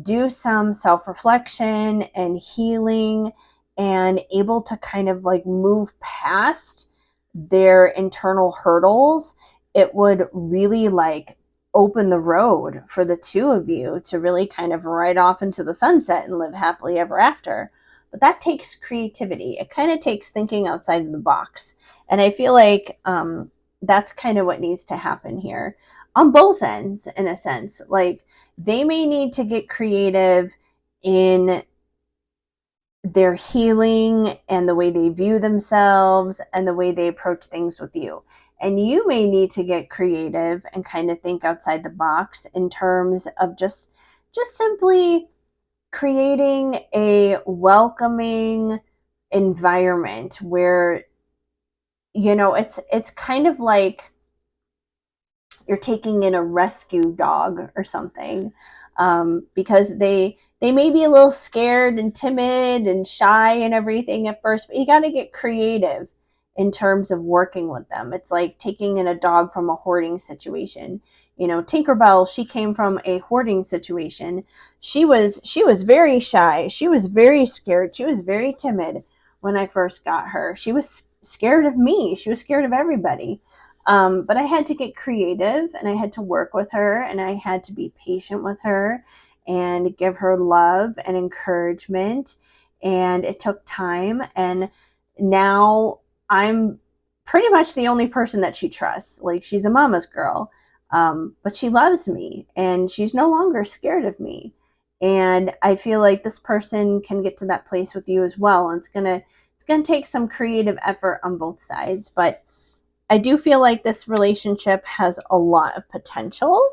do some self-reflection and healing, and able to kind of like move past their internal hurdles, it would really like open the road for the two of you to really kind of ride off into the sunset and live happily ever after. But that takes creativity. It kind of takes thinking outside of the box. And I feel like that's kind of what needs to happen here on both ends, in a sense. Like, they may need to get creative in their healing and the way they view themselves and the way they approach things with you. And you may need to get creative and kind of think outside the box in terms of just simply creating a welcoming environment where, you know, it's kind of like you're taking in a rescue dog or something, because they may be a little scared and timid and shy and everything at first, but you got to get creative in terms of working with them. It's like taking in a dog from a hoarding situation. You know, Tinkerbell, she came from a hoarding situation. She was very shy. She was very scared. She was very timid when I first got her. She was scared of me. She was scared of everybody. But I had to get creative and I had to work with her and I had to be patient with her and give her love and encouragement. And it took time. And now I'm pretty much the only person that she trusts. Like, she's a mama's girl, but she loves me and she's no longer scared of me. And I feel like this person can get to that place with you as well. And it's gonna take some creative effort on both sides, but I do feel like this relationship has a lot of potential.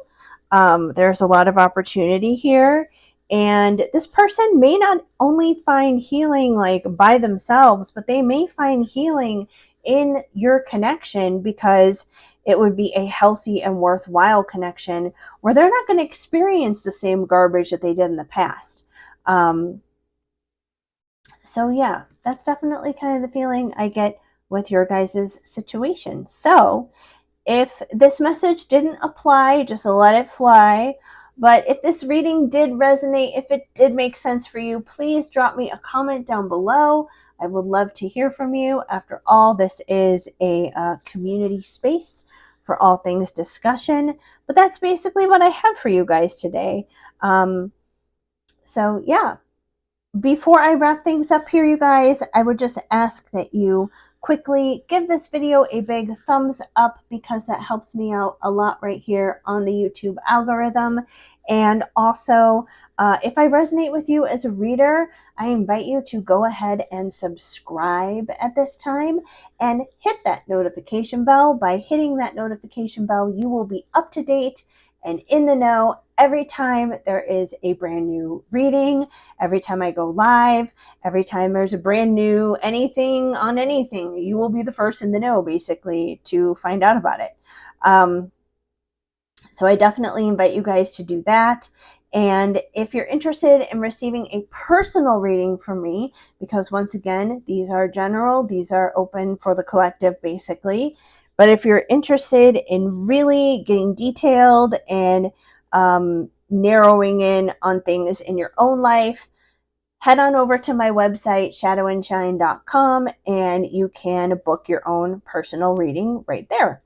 There's a lot of opportunity here. And this person may not only find healing like by themselves, but they may find healing in your connection because it would be a healthy and worthwhile connection where they're not going to experience the same garbage that they did in the past. So yeah, that's definitely kind of the feeling I get with your guys' situation. So if this message didn't apply, just let it fly. But if this reading did resonate, if it did make sense for you, please drop me a comment down below. I would love to hear from you. After all, this is a community space for all things discussion. But that's basically what I have for you guys today. So yeah, before I wrap things up here, you guys, I would just ask that you quickly give this video a big thumbs up because that helps me out a lot right here on the YouTube algorithm. And also, if I resonate with you as a reader, I invite you to go ahead and subscribe at this time and hit that notification bell. By hitting that notification bell, you will be up to date and in the know every time there is a brand new reading, every time I go live, every time there's a brand new anything on anything. You will be the first in the know, basically, to find out about it. So I definitely invite you guys to do that. And if you're interested in receiving a personal reading from me, because once again, these are general, these are open for the collective, basically. But if you're interested in really getting detailed and narrowing in on things in your own life, head on over to my website, shadowandshine.com, and you can book your own personal reading right there.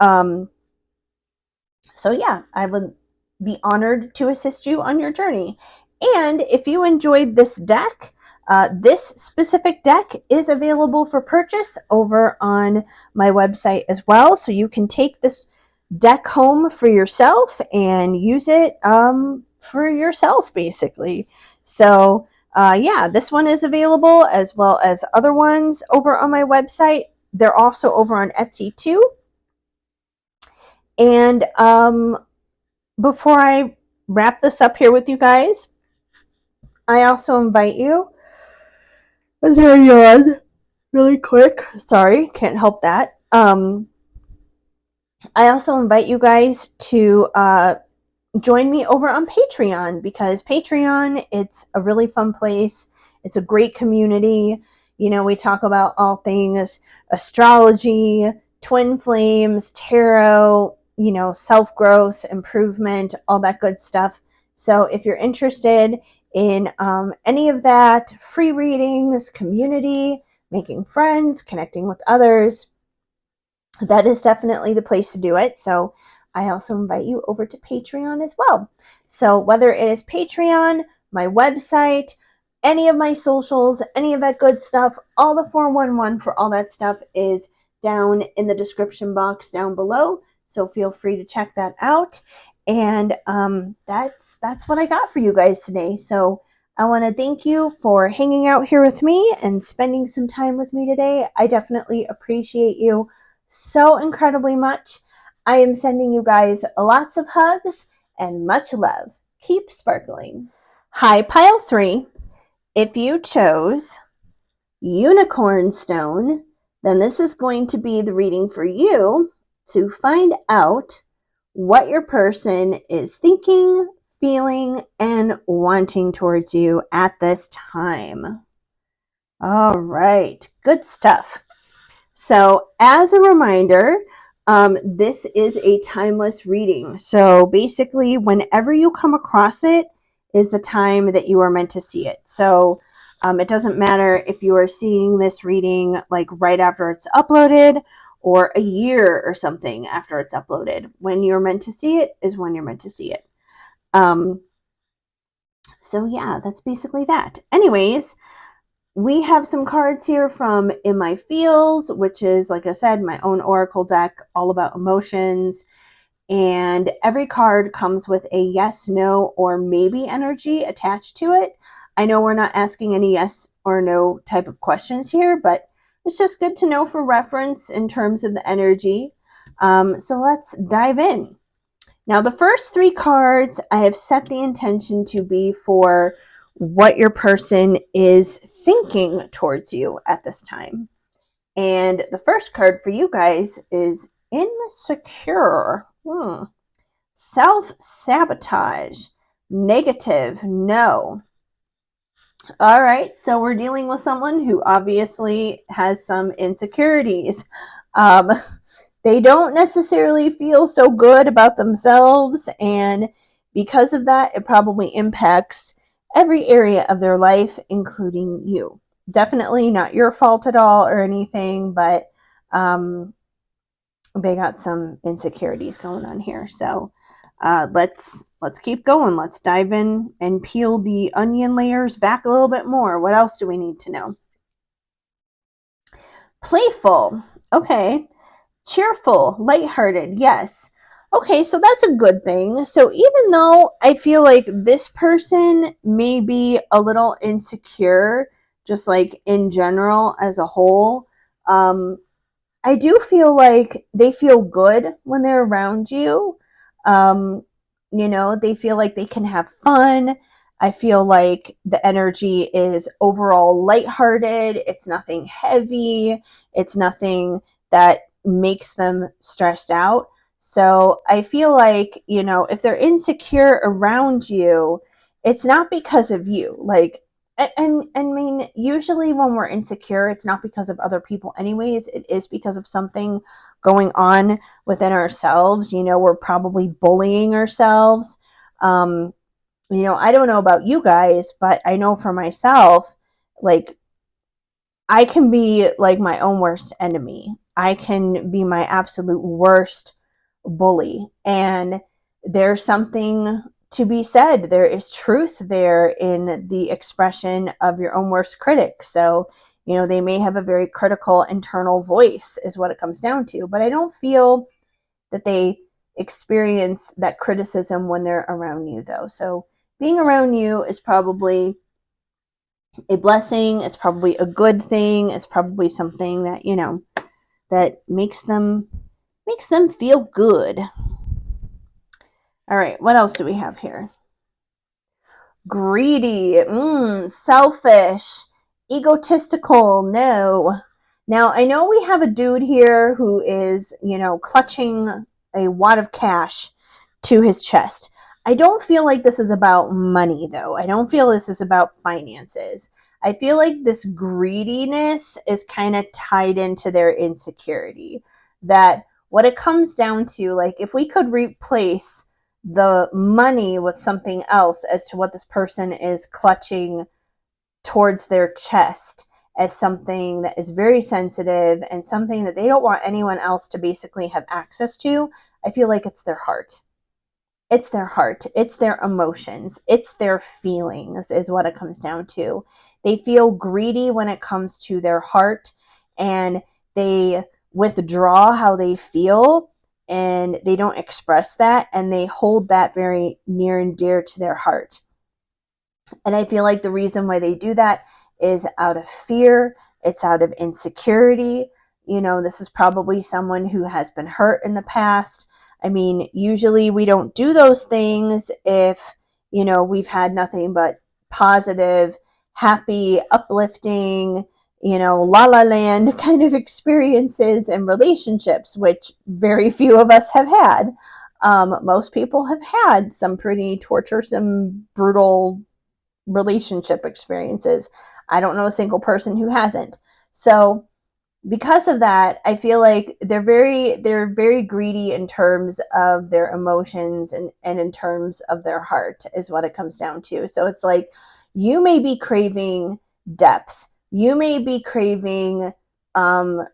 So yeah, I would be honored to assist you on your journey. And if you enjoyed this deck, this specific deck is available for purchase over on my website as well. So you can take this deck home for yourself and use it for yourself, basically. So yeah, this one is available as well as other ones over on my website. They're also over on Etsy too. And before I wrap this up here with you guys, I also invite you. There you are. Really quick. Sorry, can't help that. I also invite you guys to join me over on Patreon, because Patreon, it's a really fun place. It's a great community. You know, we talk about all things astrology, twin flames, tarot, you know, self-growth, improvement, all that good stuff. So if you're interested in any of that, free readings, community, making friends, connecting with others, that is definitely the place to do it. So I also invite you over to Patreon as well. So whether it is Patreon, my website, any of my socials, any of that good stuff, all the 411 for all that stuff is down in the description box down below. So feel free to check that out. And that's what I got for you guys today. So I want to thank you for hanging out here with me and spending some time with me today. I definitely appreciate you so incredibly much. I am sending you guys lots of hugs and much love. Keep sparkling. Hi, Pile 3. If you chose Unicorn Stone, then this is going to be the reading for you to find out what your person is thinking, feeling, and wanting towards you at this time. All right, good stuff. So as a reminder, this is a timeless reading. So basically, whenever you come across it is the time that you are meant to see it. So it doesn't matter if you are seeing this reading like right after it's uploaded or a year or something after it's uploaded. When you're meant to see it is when you're meant to see it. So yeah, that's basically that. Anyways, we have some cards here from In My Feels, which is, like I said, my own oracle deck all about emotions. And every card comes with a yes, no, or maybe energy attached to it. I know we're not asking any yes or no type of questions here, but it's just good to know for reference in terms of the energy. So let's dive in. Now, the first 3 cards I have set the intention to be for what your person is thinking towards you at this time. And the first card for you guys is insecure. Self-sabotage. Negative. No. All right, so we're dealing with someone who obviously has some insecurities. They don't necessarily feel so good about themselves, and because of that, it probably impacts every area of their life, including you. Definitely not your fault at all or anything, but they got some insecurities going on here. So let's keep going. Let's dive in and peel the onion layers back a little bit more. What else do we need to know? Playful. Okay. Cheerful, lighthearted. Yes. Okay, so that's a good thing. So even though I feel like this person may be a little insecure, just like in general as a whole, I do feel like they feel good when they're around you. Um, they feel like they can have fun. I feel like the energy is overall lighthearted. It's nothing heavy. It's nothing that makes them stressed out. So I feel like, if they're insecure around you, it's not because of you. Like, and I mean, usually when we're insecure, it's not because of other people anyways. It is because of something going on within ourselves. We're probably bullying ourselves. I don't know about you guys, but I know for myself, like, I can be like my own worst enemy. I can be my absolute worst bully. And there's something to be said. There is truth there in the expression of your own worst critic. So, they may have a very critical internal voice, is what it comes down to. But I don't feel that they experience that criticism when they're around you, though. So, being around you is probably a blessing. It's probably a good thing. It's probably something that, that makes them feel good. All right, what else do we have here? Greedy, selfish, egotistical, no. Now, I know we have a dude here who is, clutching a wad of cash to his chest. I don't feel like this is about money, though. I don't feel this is about finances. I feel like this greediness is kind of tied into their insecurity. That what it comes down to, like, if we could replace the money with something else as to what this person is clutching towards their chest as something that is very sensitive and something that they don't want anyone else to basically have access to, I feel like it's their heart. It's their heart. It's their emotions. It's their feelings is what it comes down to. They feel greedy when it comes to their heart, and they withdraw how they feel, and they don't express that, and they hold that very near and dear to their heart. And I feel like the reason why they do that is out of fear, it's out of insecurity. You know, this is probably someone who has been hurt in the past. I mean, usually we don't do those things if, you know, we've had nothing but positive, happy, uplifting, you know, la la land kind of experiences and relationships, which very few of us have had. Most people have had some pretty torturesome, brutal relationship experiences. I don't know a single person who hasn't. So because of that, I feel like they're very greedy in terms of their emotions and in terms of their heart is what it comes down to. So it's like you may be craving depth. You may be craving um,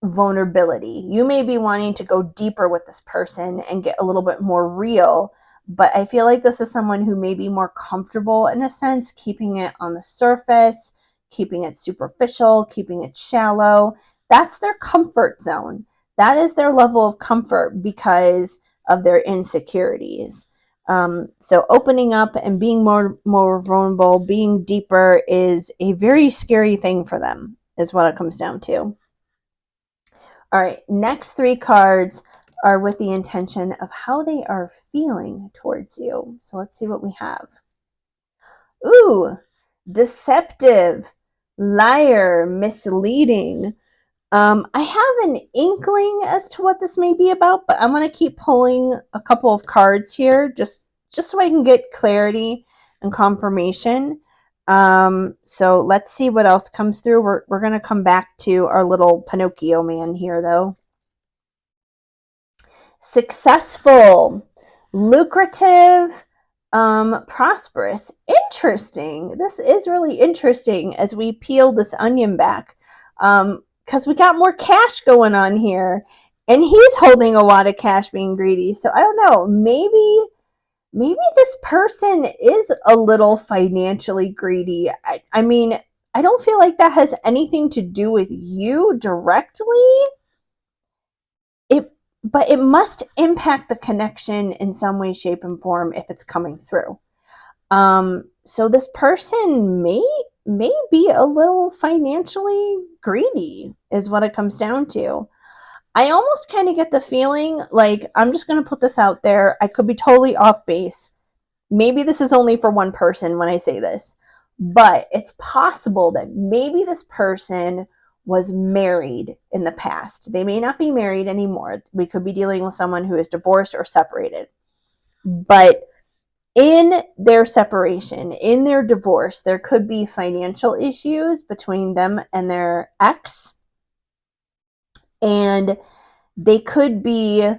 vulnerability. You may be wanting to go deeper with this person and get a little bit more real, but I feel like this is someone who may be more comfortable in a sense, keeping it on the surface, keeping it superficial, keeping it shallow. That's their comfort zone. That is their level of comfort because of their insecurities. So opening up and being more vulnerable, being deeper is a very scary thing for them, is what it comes down to. All right, next three cards are with the intention of how they are feeling towards you. So let's see what we have. Ooh, deceptive, liar, misleading. I have an inkling as to what this may be about, but I'm going to keep pulling a couple of cards here just so I can get clarity and confirmation. So let's see what else comes through. We're going to come back to our little Pinocchio man here, though. Successful, lucrative, prosperous. Interesting. This is really interesting as we peel this onion back. Because we got more cash going on here. And he's holding a lot of cash being greedy. So I don't know. Maybe this person is a little financially greedy. I mean, I don't feel like that has anything to do with you directly. It but it must impact the connection in some way, shape, and form if it's coming through. So this person may be a little financially greedy, is what it comes down to. I almost kind of get the feeling like I'm just going to put this out there. I could be totally off base. Maybe this is only for one person when I say this, but it's possible that maybe this person was married in the past. They may not be married anymore. We could be dealing with someone who is divorced or separated. But in their separation, in their divorce, there could be financial issues between them and their ex. And they could be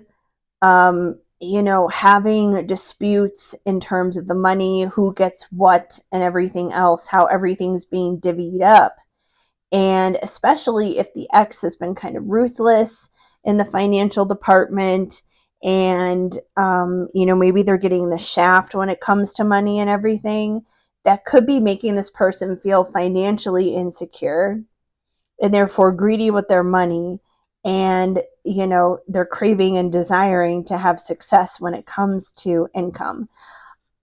having disputes in terms of the money, who gets what, and everything else, how everything's being divvied up. And especially if the ex has been kind of ruthless in the financial department, and, maybe they're getting the shaft when it comes to money and everything, that could be making this person feel financially insecure and therefore greedy with their money, and they're craving and desiring to have success when it comes to income.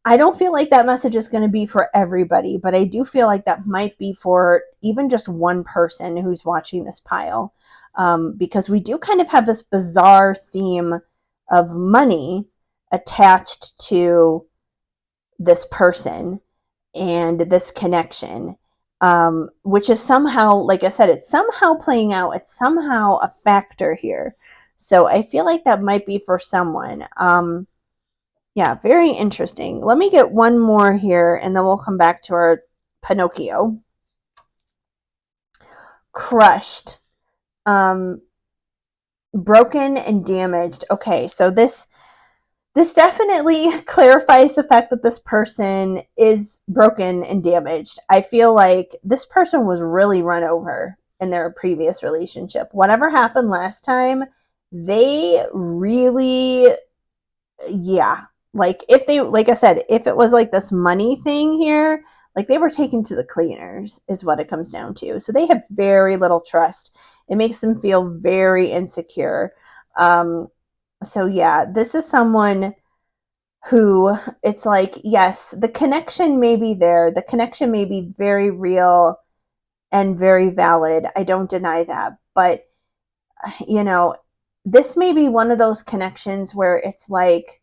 I don't feel like that message is going to be for everybody, but I do feel like that might be for even just one person who's watching this pile, because we do kind of have this bizarre theme of money attached to this person and this connection, which is somehow, like I said, it's somehow playing out. It's somehow a factor here. So I feel like that might be for someone. Yeah, very interesting. Let me get one more here, and then we'll come back to our Pinocchio. Crushed. Broken and damaged. Okay, so this definitely clarifies the fact that this person is broken and damaged. I feel like this person was really run over in their previous relationship. Whatever happened last time, they really, yeah. Like I said, if it was like this money thing here, like they were taken to the cleaners, is what it comes down to. So they have very little trust. It makes them feel very insecure. So yeah, this is someone who it's like, yes, the connection may be there. The connection may be very real and very valid. I don't deny that. But, you know, this may be one of those connections where it's like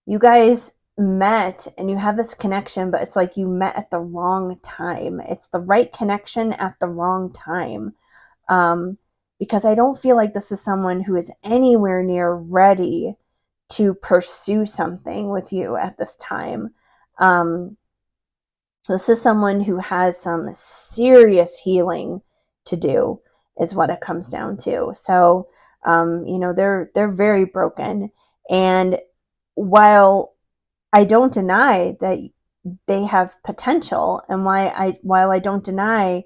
you guys met and you have this connection, but it's like you met at the wrong time. It's the right connection at the wrong time. Um, because I don't feel like this is someone who is anywhere near ready to pursue something with you at this time. Um, this is someone who has some serious healing to do, is what it comes down to. So, they're very broken, and while I don't deny that they have potential, and while I don't deny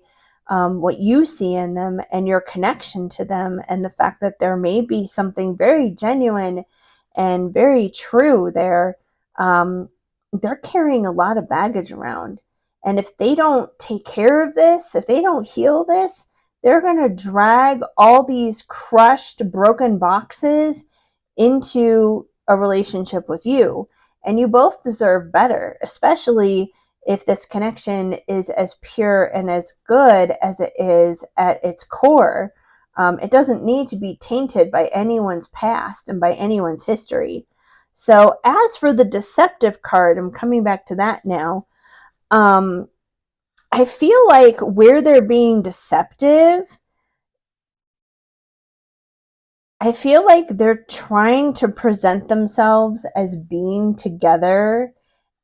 what you see in them and your connection to them, and the fact that there may be something very genuine and very true there, they're carrying a lot of baggage around. And if they don't take care of this, if they don't heal this, they're going to drag all these crushed, broken boxes into a relationship with you. And you both deserve better, especially if this connection is as pure and as good as it is at its core. It doesn't need to be tainted by anyone's past and by anyone's history. So, as for the deceptive card, I'm coming back to that now. I feel like where they're being deceptive, I feel like they're trying to present themselves as being together,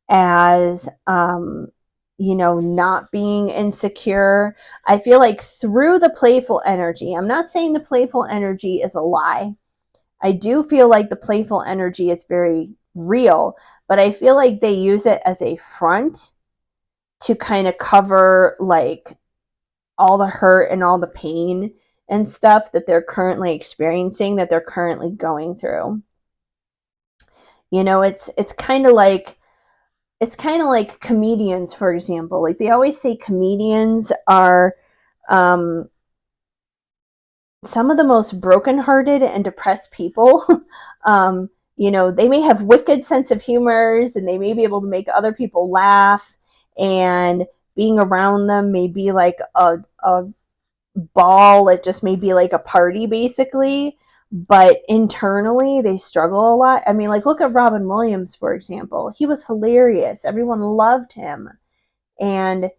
as not being insecure. I feel like through the playful energy, I'm not saying the playful energy is a lie. I do feel like the playful energy is very real, but I feel like they use it as a front to kind of cover like all the hurt and all the pain and stuff that they're currently experiencing, that they're currently going through. It's kind of like comedians, for example. Like they always say comedians are um, some of the most brokenhearted and depressed people. They may have wicked sense of humors, and they may be able to make other people laugh, and being around them may be like a ball. It just may be like a party, basically. But internally, they struggle a lot. I mean, like, look at Robin Williams, for example. He was hilarious. Everyone loved him. And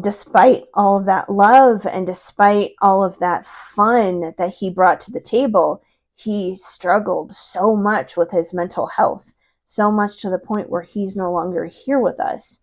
despite all of that love and despite all of that fun that he brought to the table, he struggled so much with his mental health, so much to the point where he's no longer here with us.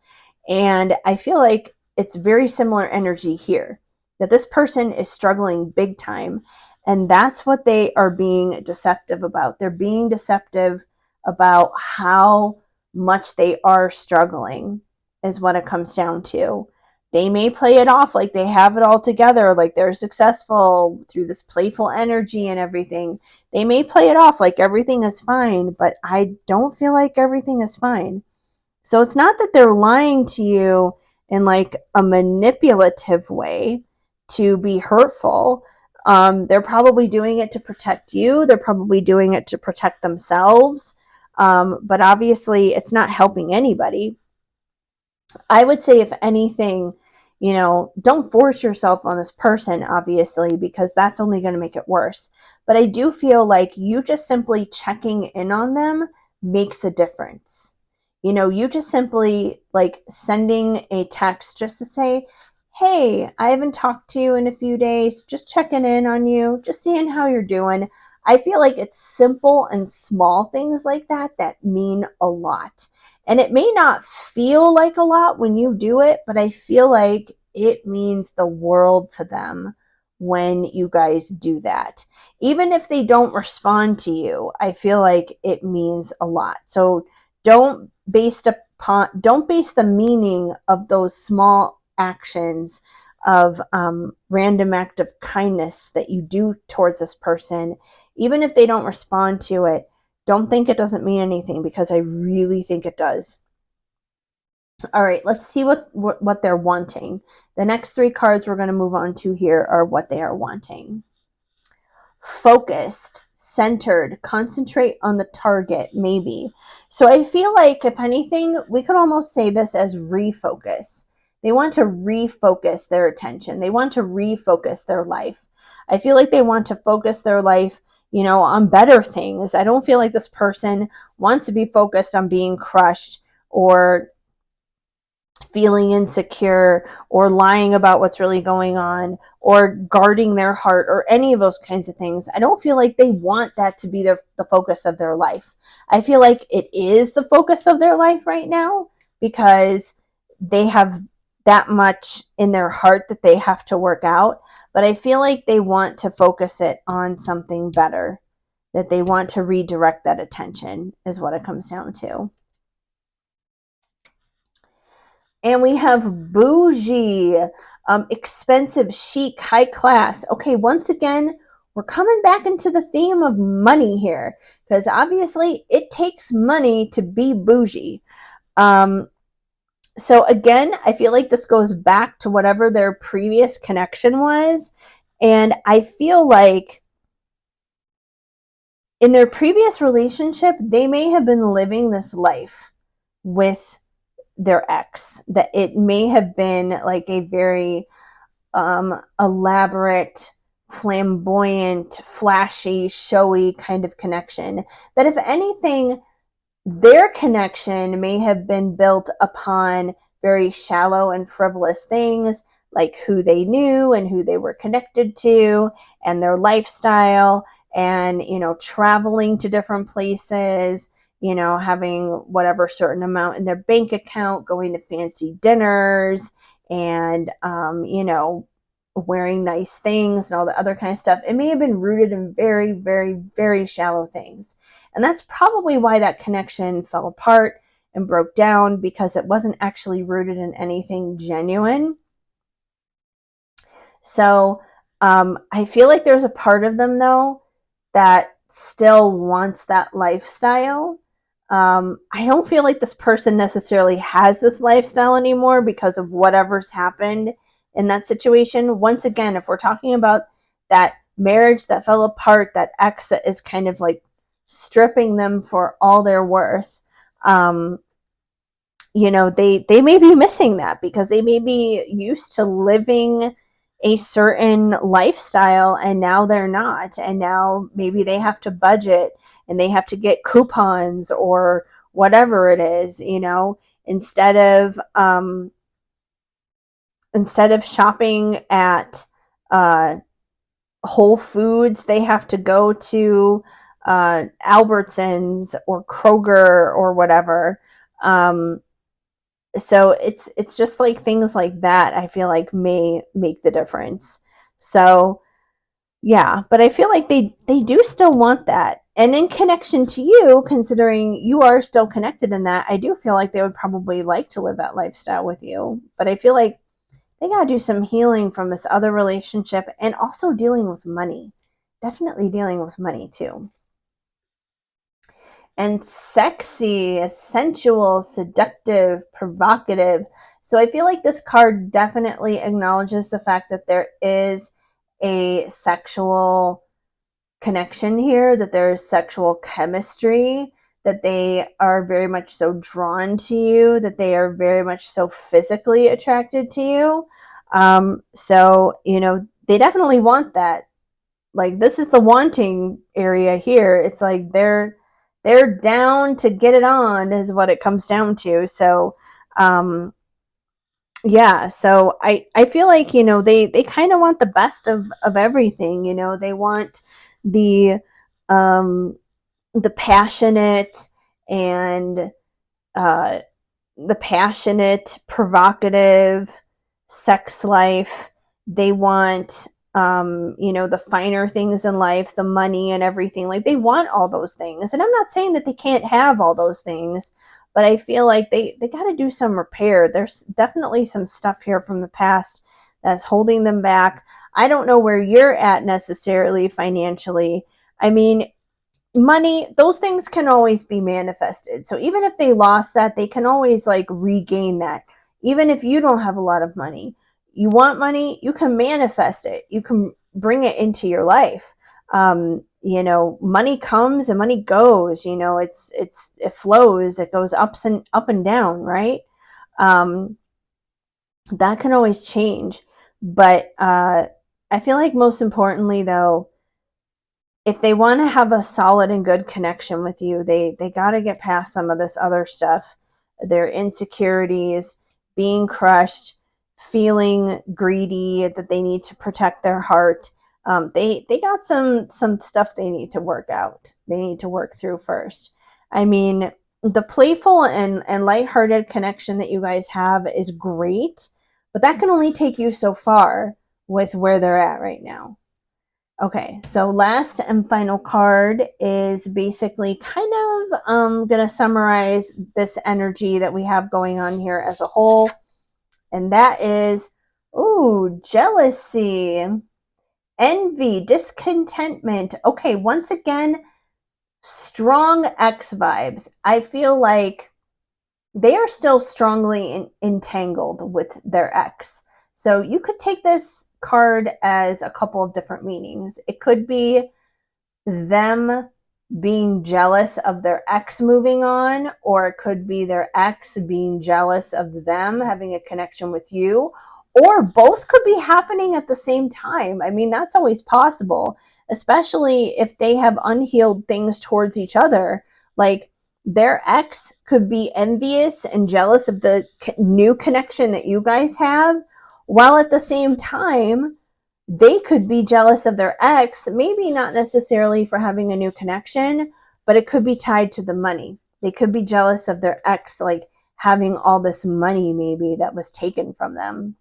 And I feel like it's very similar energy here, that this person is struggling big time. And that's what they are being deceptive about. They're being deceptive about how much they are struggling, is what it comes down to. They may play it off like they have it all together, like they're successful through this playful energy and everything. They may play it off like everything is fine, but I don't feel like everything is fine. So it's not that they're lying to you in like a manipulative way to be hurtful. They're probably doing it to protect you. They're probably doing it to protect themselves. But obviously, it's not helping anybody. I would say, if anything, don't force yourself on this person, obviously, because that's only going to make it worse. But I do feel like you just simply checking in on them makes a difference. You just simply like sending a text just to say, hey, I haven't talked to you in a few days, just checking in on you, just seeing how you're doing. I feel like it's simple and small things like that that mean a lot. And it may not feel like a lot when you do it, but I feel like it means the world to them when you guys do that. Even if they don't respond to you, I feel like it means a lot. So don't base the meaning of those small actions of random act of kindness that you do towards this person, even if they don't respond to it. Don't think it doesn't mean anything, because I really think it does. All right, let's see what they're wanting. The next three cards we're going to move on to here are what they are wanting. Focused, centered, concentrate on the target, maybe. So I feel like, if anything, we could almost say this as refocus. They want to refocus their attention. They want to refocus their life. I feel like they want to focus their life, on better things. I don't feel like this person wants to be focused on being crushed or feeling insecure or lying about what's really going on or guarding their heart or any of those kinds of things. I don't feel like they want that to be the focus of their life. I feel like it is the focus of their life right now because they have that much in their heart that they have to work out. But I feel like they want to focus it on something better, that they want to redirect that attention, is what it comes down to. And we have bougie, expensive, chic, high class. Okay, once again, we're coming back into the theme of money here, because obviously it takes money to be bougie. So again, I feel like this goes back to whatever their previous connection was. And I feel like in their previous relationship, they may have been living this life with their ex, that it may have been like a very elaborate, flamboyant, flashy, showy kind of connection, that if anything, their connection may have been built upon very shallow and frivolous things, like who they knew and who they were connected to and their lifestyle, and traveling to different places, having whatever certain amount in their bank account, going to fancy dinners, and wearing nice things and all the other kind of stuff. It may have been rooted in very, very, very shallow things. And that's probably why that connection fell apart and broke down, because it wasn't actually rooted in anything genuine. So I feel like there's a part of them, though, that still wants that lifestyle. I don't feel like this person necessarily has this lifestyle anymore because of whatever's happened in that situation. Once again, if we're talking about that marriage that fell apart, that ex that is kind of like stripping them for all their worth, they may be missing that because they may be used to living a certain lifestyle and now they're not. And now maybe they have to budget and they have to get coupons or whatever it is, instead of shopping at Whole Foods, they have to go to Albertsons or Kroger or whatever. So it's just like things like that, I feel like, may make the difference. So yeah, but I feel like they do still want that. And in connection to you, considering you are still connected in that, I do feel like they would probably like to live that lifestyle with you. But I feel like they got to do some healing from this other relationship, and also dealing with money. Definitely dealing with money too. And sexy, sensual, seductive, provocative. So I feel like this card definitely acknowledges the fact that there is a sexual connection here, that there is sexual chemistry, that they are very much so drawn to you, that they are very much so physically attracted to you. So, they definitely want that. Like, this is the wanting area here. It's like they're down to get it on, is what it comes down to. So, yeah, so I feel like, they kind of want the best of everything. They want the the passionate and the passionate, provocative sex life. They want, the finer things in life, the money and everything. Like, they want all those things. And I'm not saying that they can't have all those things, but I feel like they got to do some repair. There's definitely some stuff here from the past that's holding them back. I don't know where you're at necessarily financially. I mean, money, those things can always be manifested. So even if they lost that, they can always like regain that. Even if you don't have a lot of money, you want money, you can manifest it. You can bring it into your life. You know, money comes and money goes. You know, it flows. It goes up and down, right? Um, that can always change. But I feel like most importantly, though, if they want to have a solid and good connection with you, they got to get past some of this other stuff, their insecurities, being crushed, feeling greedy, that they need to protect their heart. They got some stuff they need to work out. They need to work through first. I mean, the playful and lighthearted connection that you guys have is great, but that can only take you so far with where they're at right now. Okay, so last and final card is basically kind of going to summarize this energy that we have going on here as a whole. And that is, ooh, jealousy, envy, discontentment. Okay, once again, strong X vibes. I feel like they are still strongly entangled with their ex. So you could take this card as a couple of different meanings. It could be them being jealous of their ex moving on, or it could be their ex being jealous of them having a connection with you, or both could be happening at the same time. I mean, that's always possible, especially if they have unhealed things towards each other. Like, their ex could be envious and jealous of the new connection that you guys have, while at the same time they could be jealous of their ex, maybe not necessarily for having a new connection, but it could be tied to the money. They could be jealous of their ex, like having all this money maybe that was taken from them.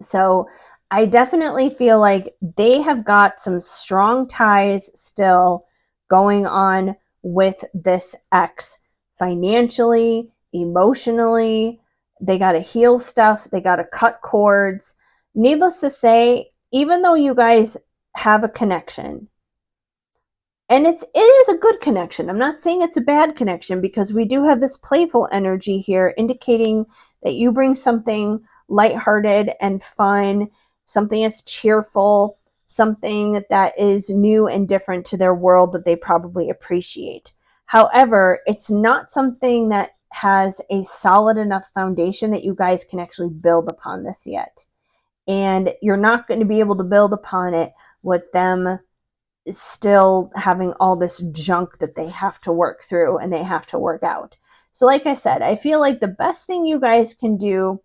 So I definitely feel like they have got some strong ties still going on with this ex, financially, emotionally. They got to heal stuff, they got to cut cords. Needless to say, even though you guys have a connection, and it is a good connection. I'm not saying it's a bad connection, because we do have this playful energy here indicating that you bring something lighthearted and fun, something that's cheerful, something that is new and different to their world that they probably appreciate. However, it's not something that has a solid enough foundation that you guys can actually build upon this yet. And you're not going to be able to build upon it with them still having all this junk that they have to work through and they have to work out. So, like I said, I feel like the best thing you guys can do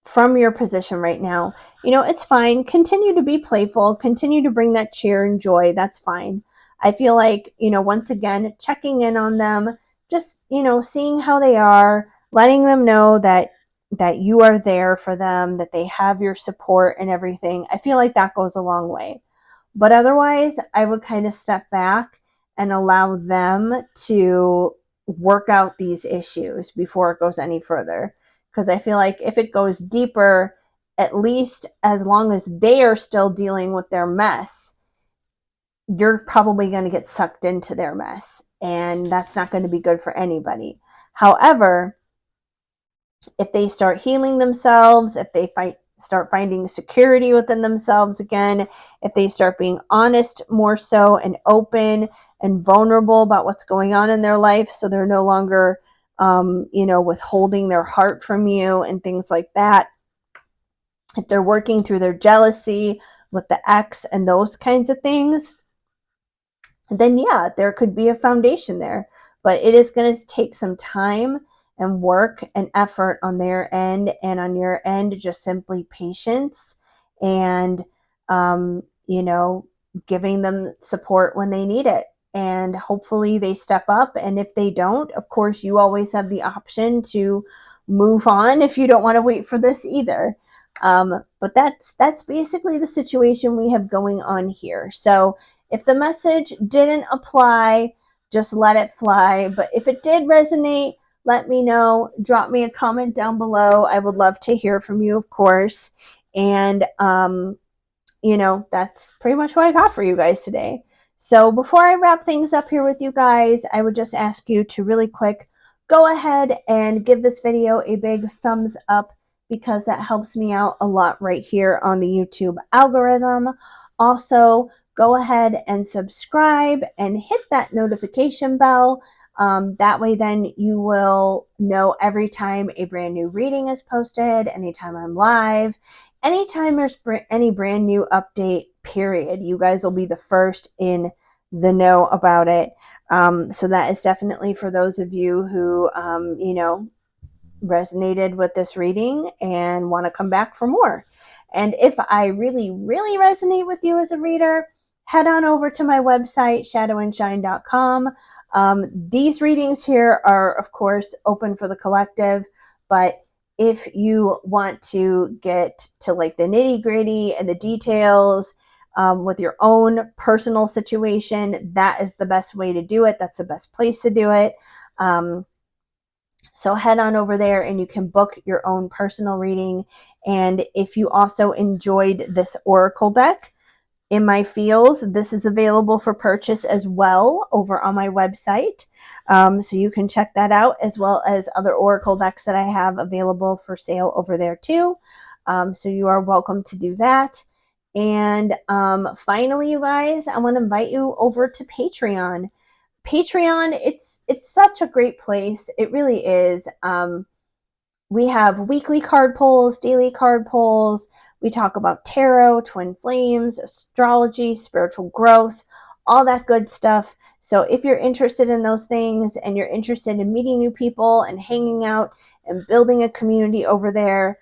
from your position right now, it's fine. Continue to be playful, continue to bring that cheer and joy. That's fine. I feel like, once again, checking in on them, just, seeing how they are, letting them know that you are there for them, that they have your support and everything. I feel like that goes a long way. But otherwise, I would kind of step back and allow them to work out these issues before it goes any further. Because I feel like if it goes deeper, at least as long as they are still dealing with their mess, you're probably going to get sucked into their mess. And that's not going to be good for anybody. However, if they start healing themselves, if they start finding security within themselves again, if they start being honest more so and open and vulnerable about what's going on in their life, so they're no longer, withholding their heart from you and things like that. If they're working through their jealousy with the ex and those kinds of things, then yeah, there could be a foundation there. But it is going to take some time and work and effort on their end, and on your end, just simply patience and, giving them support when they need it. And hopefully they step up. And if they don't, of course, you always have the option to move on if you don't want to wait for this either. But that's basically the situation we have going on here. So if the message didn't apply, just let it fly. But if it did resonate, let me know. Drop me a comment down below. I would love to hear from you, of course. And, that's pretty much what I got for you guys today. So before I wrap things up here with you guys, I would just ask you to really quick go ahead and give this video a big thumbs up, because that helps me out a lot right here on the YouTube algorithm. Also, go ahead and subscribe and hit that notification bell. That way then you will know every time a brand new reading is posted, anytime I'm live, anytime there's any brand new update, period. You guys will be the first in the know about it. So that is definitely for those of you who, resonated with this reading and want to come back for more. And if I really, really resonate with you as a reader, head on over to my website, shadowandshine.com. These readings here are, of course, open for the collective, but if you want to get to like the nitty gritty and the details with your own personal situation, that is the best way to do it. That's the best place to do it. So head on over there and you can book your own personal reading. And if you also enjoyed this oracle deck in my feels, this is available for purchase as well over on my website. So you can check that out, as well as other oracle decks that I have available for sale over there too. So you are welcome to do that. And finally, you guys, I want to invite you over to Patreon. Patreon, it's such a great place. It really is. We have weekly card pulls, daily card pulls. We talk about tarot, twin flames, astrology, spiritual growth, all that good stuff. So if you're interested in those things and you're interested in meeting new people and hanging out and building a community over there,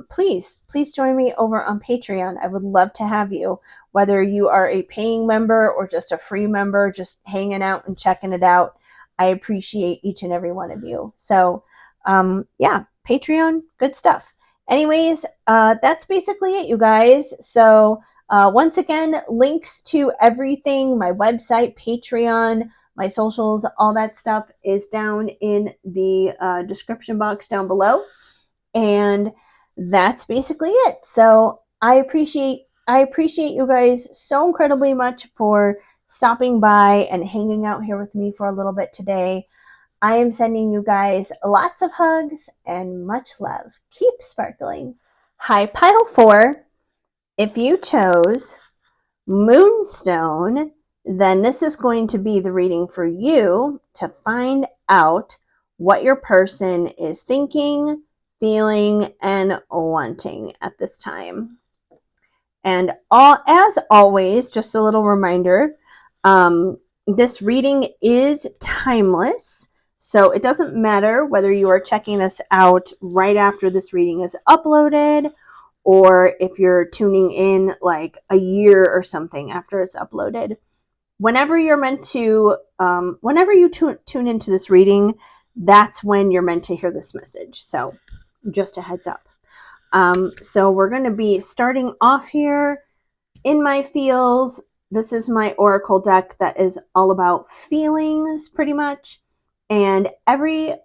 please join me over on Patreon. I would love to have you, whether you are a paying member or just a free member, just hanging out and checking it out. I appreciate each and every one of you. So, yeah, Patreon, good stuff. Anyways, that's basically it, you guys. So, once again, links to everything, my website, Patreon, my socials, all that stuff is down in the description box down below. And that's basically it. So I appreciate you guys so incredibly much for stopping by and hanging out here with me for a little bit today. I am sending you guys lots of hugs and much love. Keep sparkling. Hi, Pile 4. If you chose Moonstone, then this is going to be the reading for you to find out what your person is thinking, feeling, and wanting at this time. And as always, just a little reminder, this reading is timeless. So it doesn't matter whether you are checking this out right after this reading is uploaded, or if you're tuning in like a year or something after it's uploaded. Whenever you're meant to, whenever you tune into this reading, that's when you're meant to hear this message. So just a heads up. So we're going to be starting off here in my feels. This is my oracle deck that is all about feelings, pretty much. And every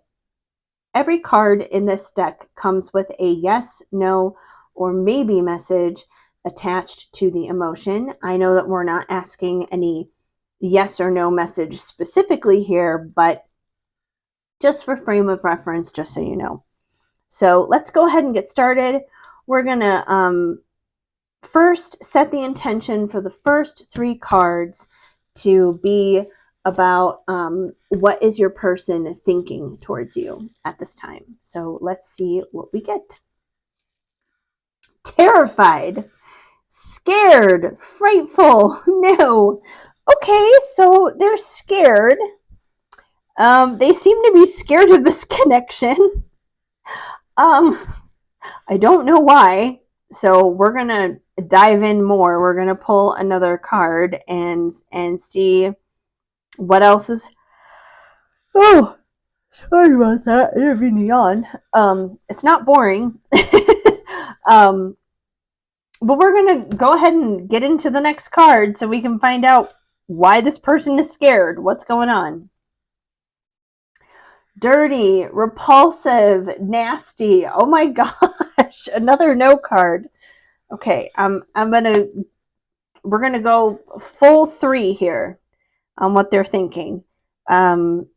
card in this deck comes with a yes, no, or maybe message attached to the emotion. I know that we're not asking any yes or no message specifically here, but just for frame of reference, just so you know. So let's go ahead and get started. We're going to first set the intention for the first 3 cards to be about what is your person thinking towards you at this time. So let's see what we get. Terrified, scared, frightful, no. Okay, so they're scared. They seem to be scared of this connection. I don't know why. So we're going to dive in more. We're going to pull another card and see what else is. Oh, sorry about that. I didn't mean to yawn. It's not boring. But we're going to go ahead and get into the next card so we can find out why this person is scared. What's going on? Dirty, repulsive, nasty. Oh my gosh. Another no card. Okay, we're gonna go full 3 here on what they're thinking, to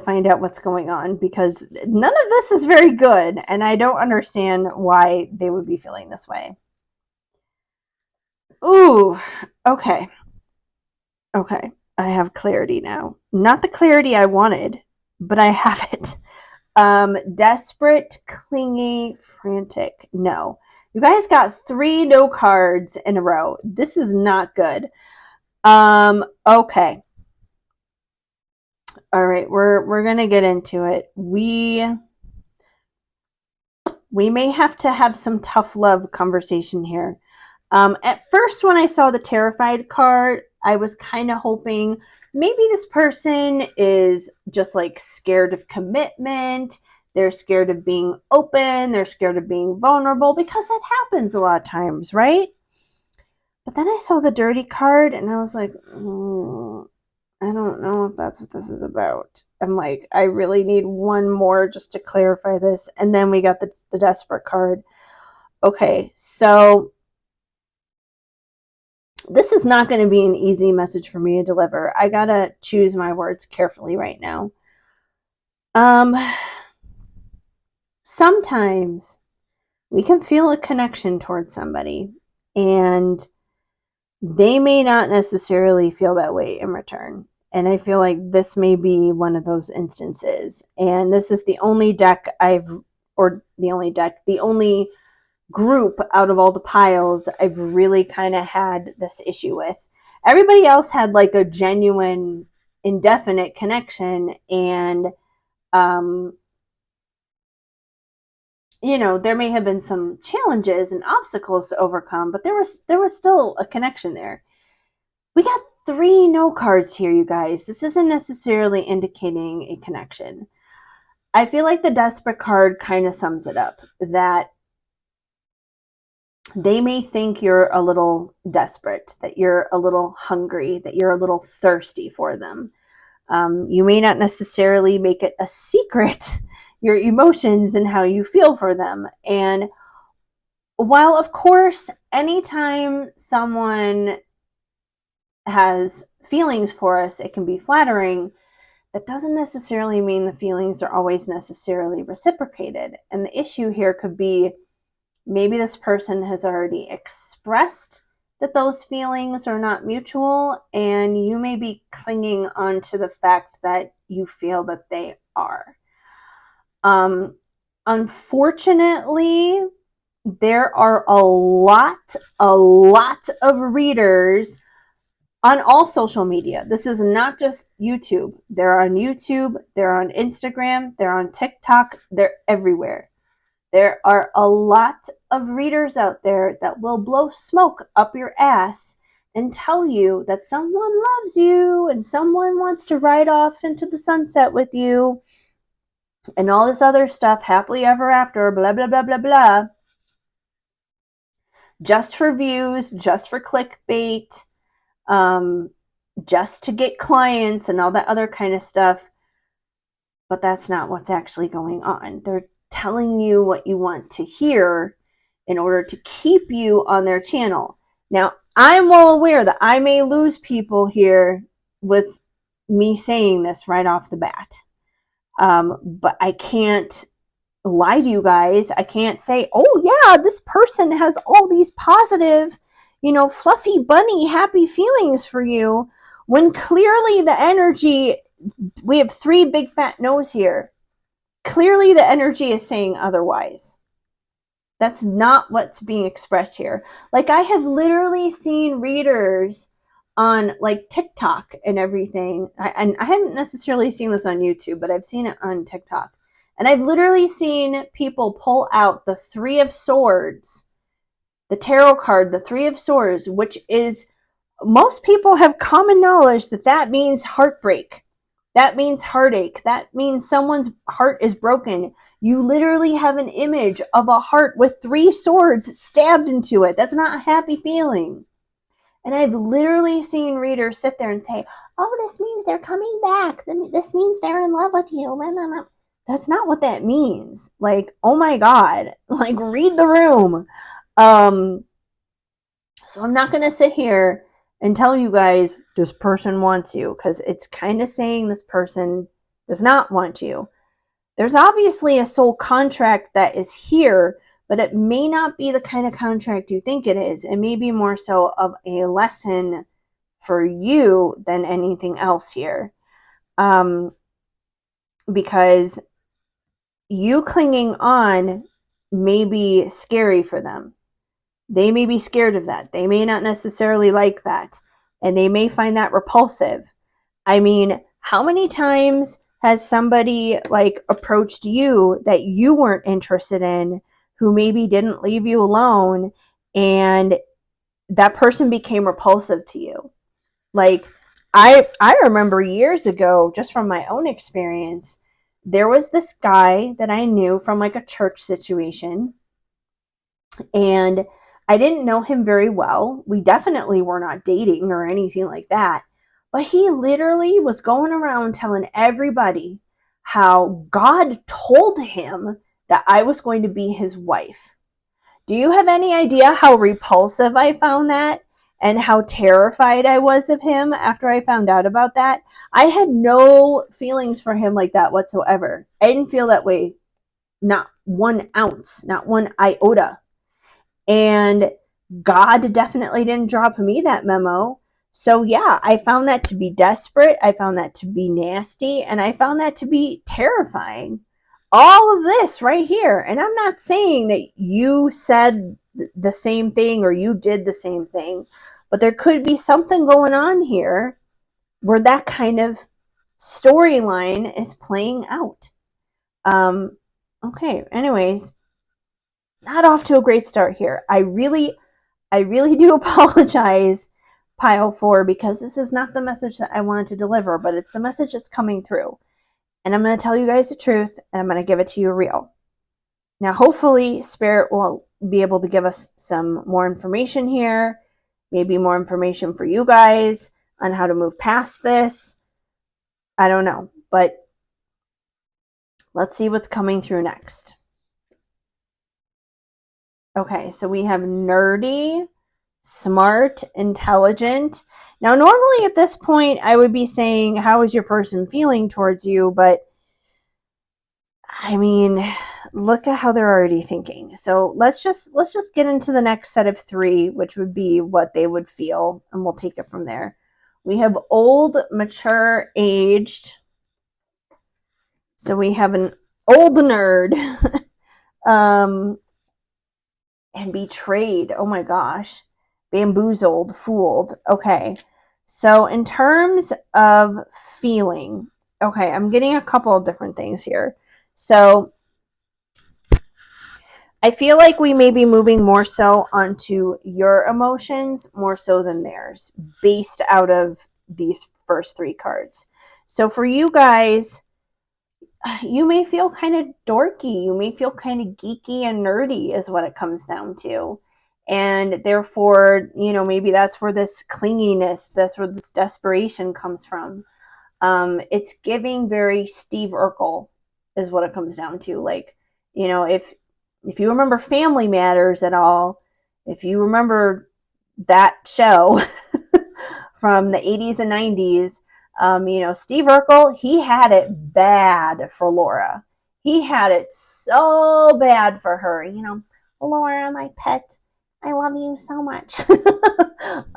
find out what's going on, because none of this is very good, and I don't understand why they would be feeling this way. Ooh, okay. Okay. I have clarity now. Not the clarity I wanted, but I have it. Desperate, clingy, frantic. No. You guys got 3 no cards in a row. This is not good. Okay. All right, we're going to get into it. We may have to have some tough love conversation here. At first, when I saw the terrified card, I was kind of hoping maybe this person is just like scared of commitment. They're scared of being open. They're scared of being vulnerable because that happens a lot of times, right? But then I saw the dirty card and I was like, I don't know if that's what this is about. I'm like, I really need one more just to clarify this. And then we got the desperate card. Okay, so this is not going to be an easy message for me to deliver. I got to choose my words carefully right now. Sometimes we can feel a connection towards somebody and they may not necessarily feel that way in return. And I feel like this may be one of those instances. And this is the only deck the only group out of all the piles I've really kind of had this issue with. Everybody else had like a genuine, indefinite connection, and there may have been some challenges and obstacles to overcome, but there was still a connection there. We got 3 no cards here, you guys. This isn't necessarily indicating a connection. I feel like the desperate card kind of sums it up, that they may think you're a little desperate, that you're a little hungry, that you're a little thirsty for them. You may not necessarily make it a secret, your emotions and how you feel for them. And while, of course, anytime someone has feelings for us, it can be flattering, that doesn't necessarily mean the feelings are always necessarily reciprocated. And the issue here could be maybe this person has already expressed that those feelings are not mutual, and you may be clinging on to the fact that you feel that they are. Unfortunately, there are a lot of readers on all social media. This is not just YouTube. They're on YouTube, they're on Instagram, they're on TikTok, they're everywhere. There are a lot of readers out there that will blow smoke up your ass and tell you that someone loves you and someone wants to ride off into the sunset with you and all this other stuff, happily ever after, blah, blah, blah, blah, blah. Just for views, just for clickbait, just to get clients and all that other kind of stuff. But that's not what's actually going on. They're telling you what you want to hear in order to keep you on their channel. Now, I'm well aware that I may lose people here with me saying this right off the bat. But I can't lie to you guys. I can't say, oh yeah, this person has all these positive, fluffy bunny happy feelings for you, when clearly the energy, we have 3 big fat no's here. Clearly the energy is saying otherwise. That's not what's being expressed here. Like, I have literally seen readers on like TikTok and everything. And I haven't necessarily seen this on YouTube, but I've seen it on TikTok. And I've literally seen people pull out the 3 of Swords, the tarot card, the 3 of Swords, which is, most people have common knowledge that means heartbreak. That means heartache. That means someone's heart is broken. You literally have an image of a heart with 3 swords stabbed into it. That's not a happy feeling. And I've literally seen readers sit there and say, oh, this means they're coming back. This means they're in love with you. That's not what that means. Like, oh my God, like, read the room. So I'm not going to sit here and tell you guys this person wants you, because it's kind of saying this person does not want you. There's obviously a soul contract that is here, but it may not be the kind of contract you think it is. It may be more so of a lesson for you than anything else here. Because you clinging on may be scary for them. They may be scared of that. They may not necessarily like that. And they may find that repulsive. I mean, how many times has somebody like approached you that you weren't interested in, who maybe didn't leave you alone, and that person became repulsive to you? Like, I remember years ago, just from my own experience, there was this guy that I knew from like a church situation, and I didn't know him very well. We definitely were not dating or anything like that. But he literally was going around telling everybody how God told him that I was going to be his wife. Do you have any idea how repulsive I found that? And how terrified I was of him after I found out about that? I had no feelings for him like that whatsoever. I didn't feel that way, not 1 ounce, not 1 iota. And God definitely didn't drop me that memo. So yeah, I found that to be desperate. I found that to be nasty. And I found that to be terrifying. All of this right here. And I'm not saying that you said the same thing or you did the same thing, but there could be something going on here where that kind of storyline is playing out. Okay, anyways, not off to a great start here. I really do apologize, Pile 4, because this is not the message that I wanted to deliver, but it's the message that's coming through. And I'm going to tell you guys the truth, and I'm going to give it to you real. Now, hopefully, Spirit will be able to give us some more information here, maybe more information for you guys on how to move past this. I don't know, but let's see what's coming through next. Okay, so we have nerdy, smart, intelligent. Now, normally at this point, I would be saying, how is your person feeling towards you? But I mean, look at how they're already thinking. So let's just get into the next set of 3, which would be what they would feel, and we'll take it from there. We have old, mature, aged. So we have an old nerd. And betrayed. Oh my gosh. Bamboozled, fooled. Okay. So in terms of feeling, okay, I'm getting a couple of different things here. So I feel like we may be moving more so onto your emotions more so than theirs, based out of these first 3 cards. So for you guys, you may feel kind of dorky. You may feel kind of geeky and nerdy is what it comes down to. And therefore, maybe that's where this clinginess, that's where this desperation comes from. It's giving very Steve Urkel is what it comes down to. Like, if you remember Family Matters at all, if you remember that show from the 80s and 90s, Steve Urkel, he had it bad for Laura. He had it so bad for her. Laura, my pet, I love you so much. Did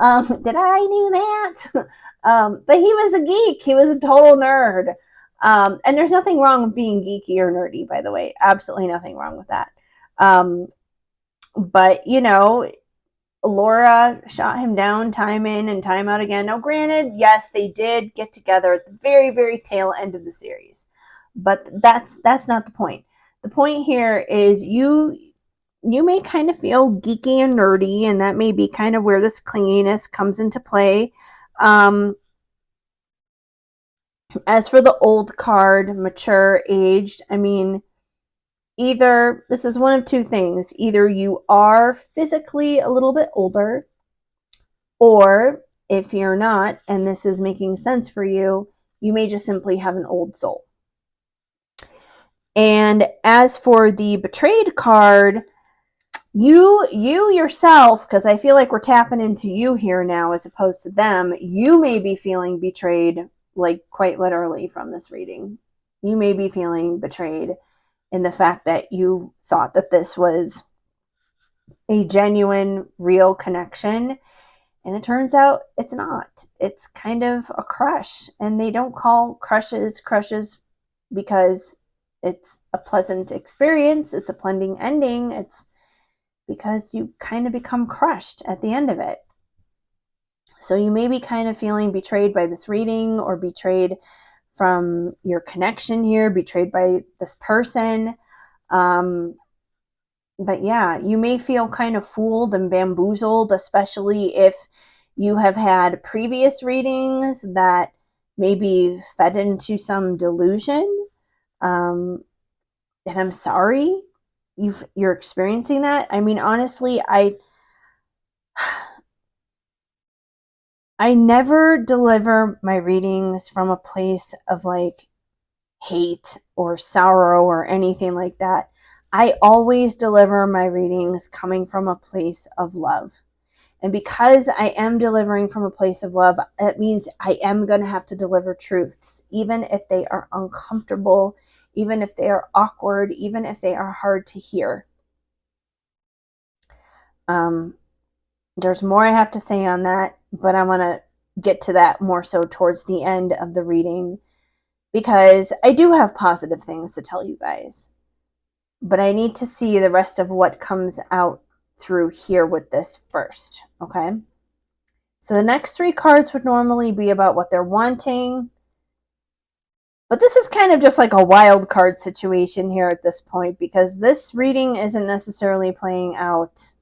I do that? But he was a geek. He was a total nerd. And there's nothing wrong with being geeky or nerdy, by the way. Absolutely nothing wrong with that. But, Laura shot him down time in and time out again. Now, granted, yes, they did get together at the very, very tail end of the series. But that's not the point. The point here is you may kind of feel geeky and nerdy, and that may be kind of where this clinginess comes into play. As for the old card, mature, aged, I mean, either this is one of 2 things. Either you are physically a little bit older, or if you're not, and this is making sense for you, you may just simply have an old soul. And as for the betrayed card, you yourself, because I feel like we're tapping into you here now as opposed to them, you may be feeling betrayed, like quite literally from this reading. You may be feeling betrayed in the fact that you thought that this was a genuine, real connection. And it turns out it's not. It's kind of a crush. And they don't call crushes because it's a pleasant experience. It's a pleasant ending. It's because you kind of become crushed at the end of it. So you may be kind of feeling betrayed by this reading, or betrayed from your connection here, betrayed by this person. But yeah, you may feel kind of fooled and bamboozled, especially if you have had previous readings that maybe fed into some delusion. And I'm sorry you're experiencing that. I mean, honestly, I never deliver my readings from a place of like hate or sorrow or anything like that. I always deliver my readings coming from a place of love. And because I am delivering from a place of love, it means I am going to have to deliver truths, even if they are uncomfortable, even if they are awkward, even if they are hard to hear. There's more I have to say on that, but I want to get to that more so towards the end of the reading, because I do have positive things to tell you guys. But I need to see the rest of what comes out through here with this first, okay? So the next 3 cards would normally be about what they're wanting. But this is kind of just like a wild card situation here at this point, because this reading isn't necessarily playing out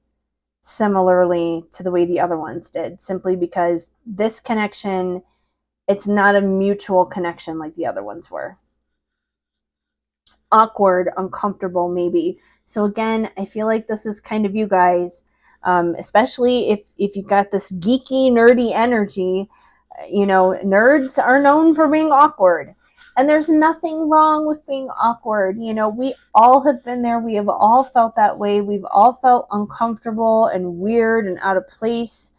similarly to the way the other ones did, simply because this connection, it's not a mutual connection like the other ones were. Awkward, uncomfortable, maybe. So again, I feel like this is kind of you guys, especially if you got this geeky, nerdy energy. You know, nerds are known for being awkward. And there's nothing wrong with being awkward. You know, we all have been there. We have all felt that way. We've all felt uncomfortable and weird and out of place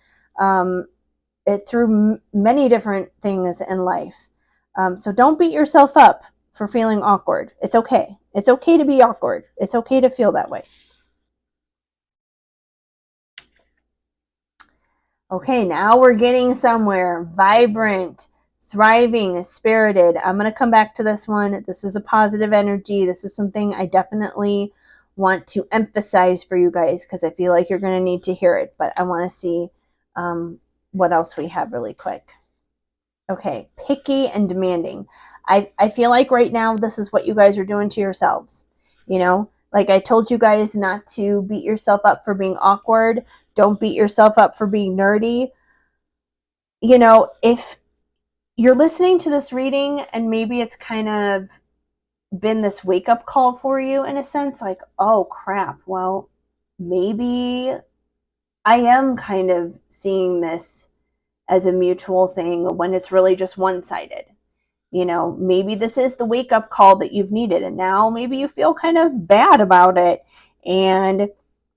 through many different things in life. So don't beat yourself up for feeling awkward. It's okay. It's okay to be awkward. It's okay to feel that way. Okay, now we're getting somewhere. Vibrant, thriving, spirited. I'm going to come back to this one. This is a positive energy. This is something I definitely want to emphasize for you guys, because I feel like you're going to need to hear it. But I want to see what else we have really quick. Okay, picky and demanding. I feel like right now this is what you guys are doing to yourselves. You know, like I told you guys not to beat yourself up for being awkward. Don't beat yourself up for being nerdy. You know, if you're listening to this reading and maybe it's kind of been this wake up call for you in a sense, like, oh crap, well, maybe I am kind of seeing this as a mutual thing when it's really just one sided. You know, maybe this is the wake up call that you've needed, and now maybe you feel kind of bad about it. And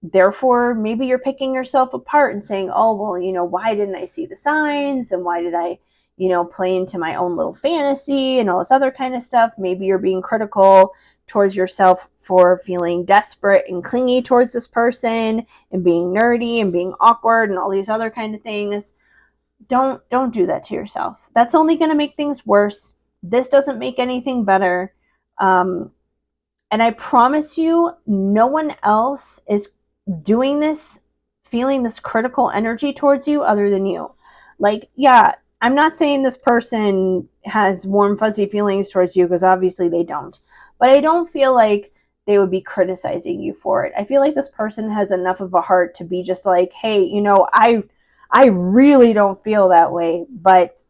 therefore, maybe you're picking yourself apart and saying, oh, well, you know, why didn't I see the signs? And why did I, you know, play into my own little fantasy and all this other kind of stuff? Maybe you're being critical towards yourself for feeling desperate and clingy towards this person, and being nerdy and being awkward and all these other kind of things. Don't do that to yourself. That's only going to make things worse. This doesn't make anything better. And I promise you, no one else is doing this, feeling this critical energy towards you other than you. Like, yeah, I'm not saying this person has warm, fuzzy feelings towards you, because obviously they don't. But I don't feel like they would be criticizing you for it. I feel like this person has enough of a heart to be just like, hey, you know, I really don't feel that way, but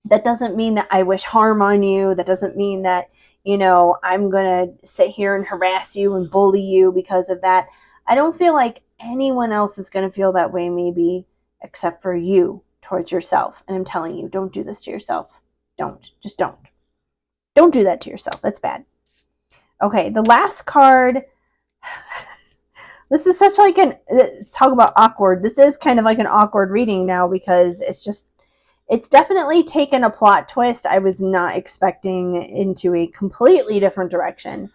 that doesn't mean that I wish harm on you. That doesn't mean that, you know, I'm going to sit here and harass you and bully you because of that. I don't feel like anyone else is going to feel that way, maybe, except for you towards yourself. And I'm telling you, don't do this to yourself. Don't. Just don't. Don't do that to yourself. That's bad. Okay, the last card. This is such like talk about awkward. This is kind of like an awkward reading now, because it's definitely taken a plot twist I was not expecting into a completely different direction.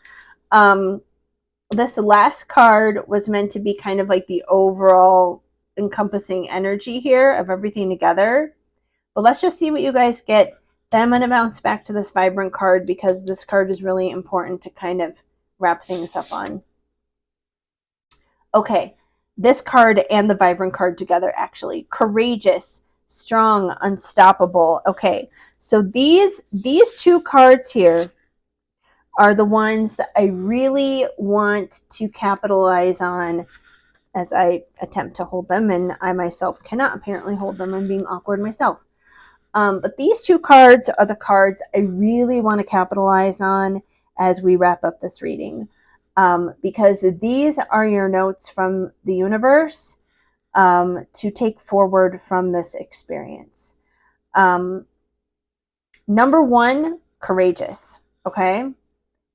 this last card was meant to be kind of like the overall encompassing energy here of everything together. But let's just see what you guys get. Then I'm going to bounce back to this vibrant card because this card is really important to kind of wrap things up on. Okay, this card and the vibrant card together, actually. Courageous, strong, unstoppable. Okay, so these two cards here are the ones that I really want to capitalize on as I attempt to hold them, and I myself cannot apparently hold them. I'm being awkward myself. But these two cards are the cards I really want to capitalize on as we wrap up this reading, because these are your notes from the universe to take forward from this experience. Number one, courageous. Okay.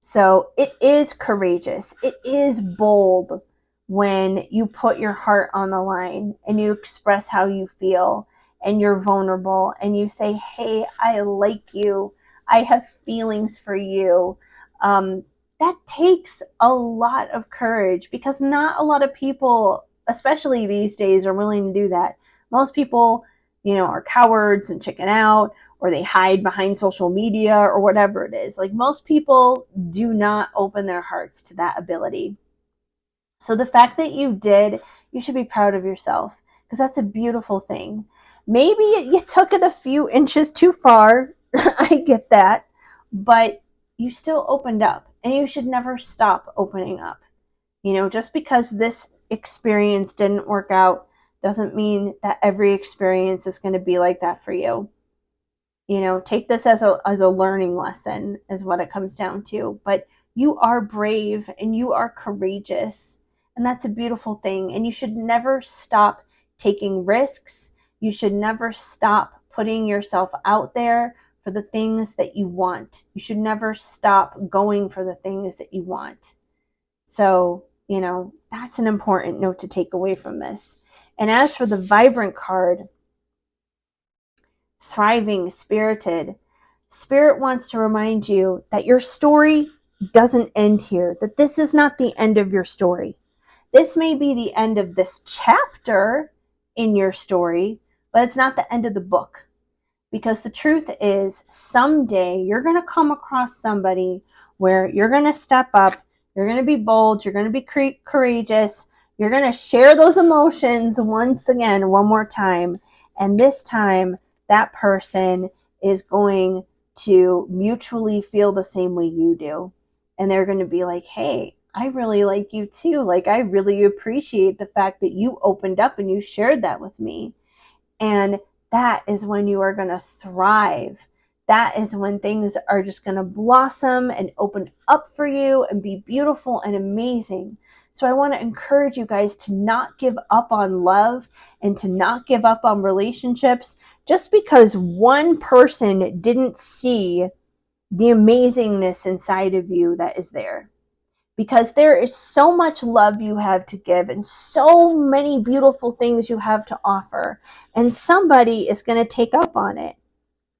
So it is courageous. It is bold when you put your heart on the line and you express how you feel and you're vulnerable and you say, hey, I like you. I have feelings for you. That takes a lot of courage because not a lot of people, especially these days, are willing to do that. Most people, are cowards and chicken out, or they hide behind social media or whatever it is. Like, most people do not open their hearts to that ability. So the fact that you did, you should be proud of yourself because that's a beautiful thing. Maybe you took it a few inches too far. I get that. But you still opened up, and you should never stop opening up. Just because this experience didn't work out doesn't mean that every experience is going to be like that for you. Take this as a learning lesson is what it comes down to. But you are brave and you are courageous, and that's a beautiful thing. And you should never stop taking risks. You should never stop putting yourself out there for the things that you want. You should never stop going for the things that you want. So, that's an important note to take away from this. And as for the vibrant card, thriving, spirited, Spirit wants to remind you that your story doesn't end here, that this is not the end of your story. This may be the end of this chapter in your story, but it's not the end of the book. Because the truth is, someday you're going to come across somebody where you're going to step up, you're going to be bold, you're going to be courageous, you're going to share those emotions once again, one more time. And this time, that person is going to mutually feel the same way you do. And they're going to be like, hey, I really like you too. Like, I really appreciate the fact that you opened up and you shared that with me. And that is when you are going to thrive. That is when things are just going to blossom and open up for you and be beautiful and amazing. So I want to encourage you guys to not give up on love and to not give up on relationships just because one person didn't see the amazingness inside of you that is there. Because there is so much love you have to give and so many beautiful things you have to offer. And somebody is going to take up on it.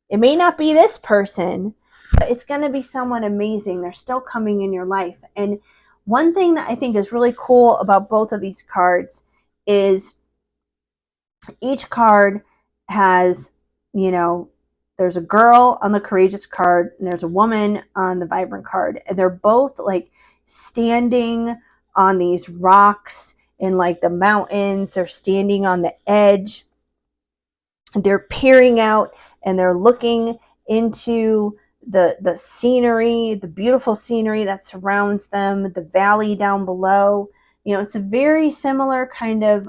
It may not be this person, but it's going to be someone amazing. They're still coming in your life. And one thing that I think is really cool about both of these cards is each card has, there's a girl on the courageous card and there's a woman on the vibrant card. And they're both like standing on these rocks in like the mountains. They're standing on the edge. They're peering out and they're looking into the scenery, the beautiful scenery that surrounds them, the valley down below. It's a very similar kind of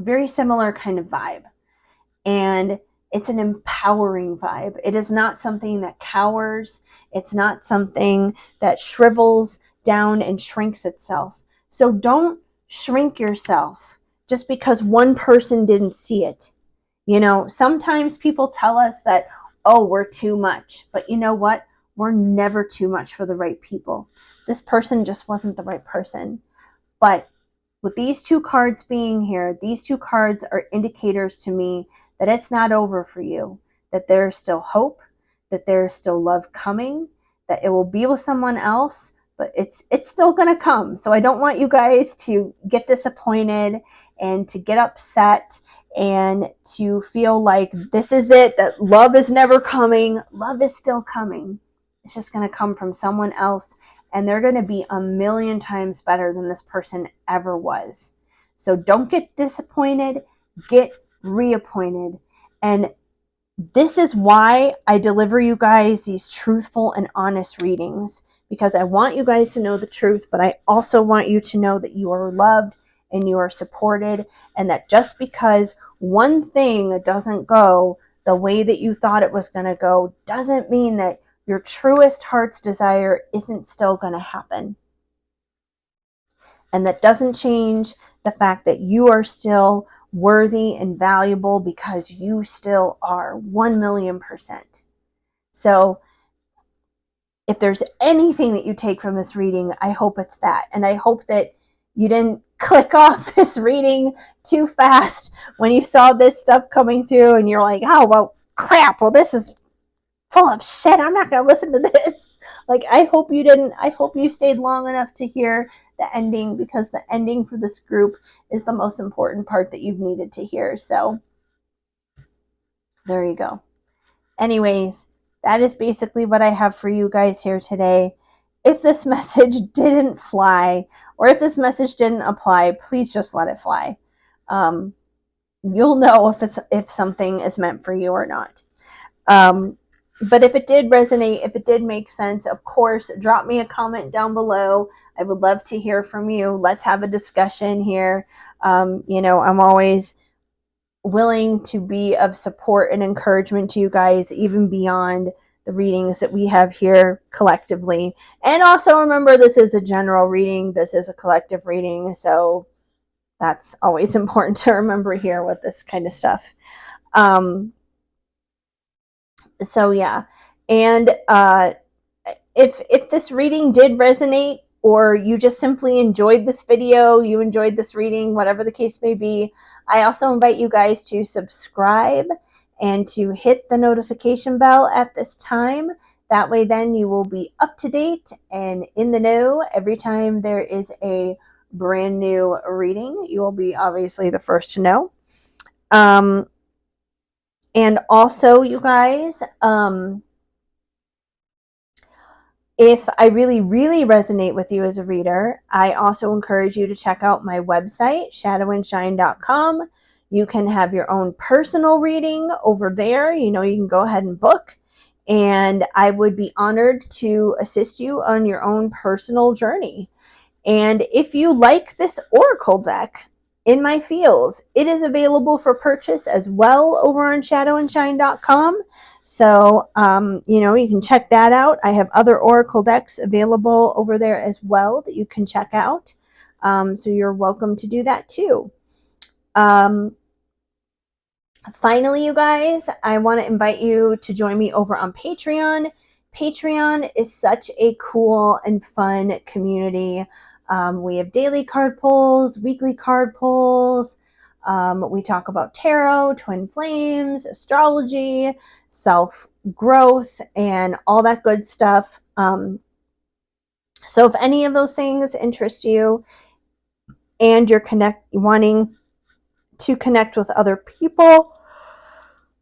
vibe. And it's an empowering vibe. It is not something that cowers. It's not something that shrivels down and shrinks itself. So don't shrink yourself just because one person didn't see it. Sometimes people tell us that, oh, we're too much. But you know what? We're never too much for the right people. This person just wasn't the right person. But with these two cards being here, these two cards are indicators to me that it's not over for you, that there's still hope, that there's still love coming, that it will be with someone else, but it's still going to come. So I don't want you guys to get disappointed and to get upset and to feel like this is it, that love is never coming. Love is still coming. It's just going to come from someone else, and they're going to be a million times better than this person ever was. So don't get disappointed, get reappointed. And this is why I deliver you guys these truthful and honest readings, because I want you guys to know the truth, but I also want you to know that you are loved and you are supported, and that just because one thing doesn't go the way that you thought it was going to go doesn't mean that your truest heart's desire isn't still going to happen. And that doesn't change the fact that you are still worthy and valuable, because you still are 1,000,000%. So if there's anything that you take from this reading, I hope it's that. And I hope that you didn't click off this reading too fast when you saw this stuff coming through and you're like, oh, well, crap. Well, this is full of shit. I'm not going to listen to this. Like, I hope you didn't. I hope you stayed long enough to hear the ending, because the ending for this group is the most important part that you've needed to hear. So there you go. Anyways, that is basically what I have for you guys here today. If this message didn't fly, or if this message didn't apply, please just let it fly. You'll know if something is meant for you or not. But if it did resonate, if it did make sense, of course, drop me a comment down below. I would love to hear from you. Let's have a discussion here. I'm always willing to be of support and encouragement to you guys, even beyond the readings that we have here collectively. And also remember, this is a general reading. This is a collective reading. So that's always important to remember here with this kind of stuff. So yeah. And if this reading did resonate, or you just simply enjoyed this video, you enjoyed this reading, whatever the case may be, I also invite you guys to subscribe and to hit the notification bell at this time. That way then you will be up to date and in the know every time there is a brand new reading. You will be obviously the first to know. And also, you guys, if I really, really resonate with you as a reader, I also encourage you to check out my website, shadowandshine.com. You can have your own personal reading over there. You can go ahead and book, and I would be honored to assist you on your own personal journey. And if you like this oracle deck in my fields, it is available for purchase as well over on shadowandshine.com. So, you can check that out. I have other oracle decks available over there as well that you can check out. So you're welcome to do that too. Finally, you guys, I want to invite you to join me over on Patreon. Patreon is such a cool and fun community. We have daily card pulls, weekly card pulls. We talk about tarot, twin flames, astrology, self-growth, and all that good stuff. So if any of those things interest you and you're wanting to connect with other people.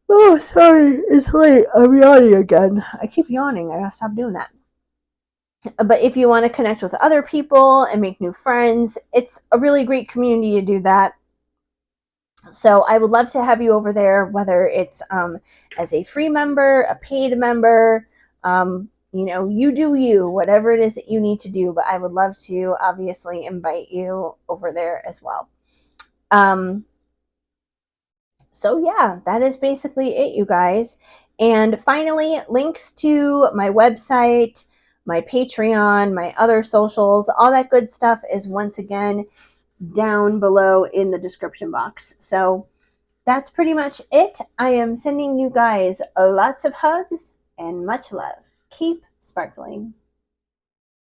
Oh, sorry, it's late. I'm yawning again. I keep yawning. I gotta stop doing that. But if you want to connect with other people and make new friends, it's a really great community to do that. So I would love to have you over there, whether it's as a free member, a paid member, you do you, whatever it is that you need to do. But I would love to obviously invite you over there as well. So yeah, that is basically it, you guys. And finally, links to my website, my Patreon, my other socials, all that good stuff is once again down below in the description box. So that's pretty much it. I am sending you guys lots of hugs and much love. Keep sparkling.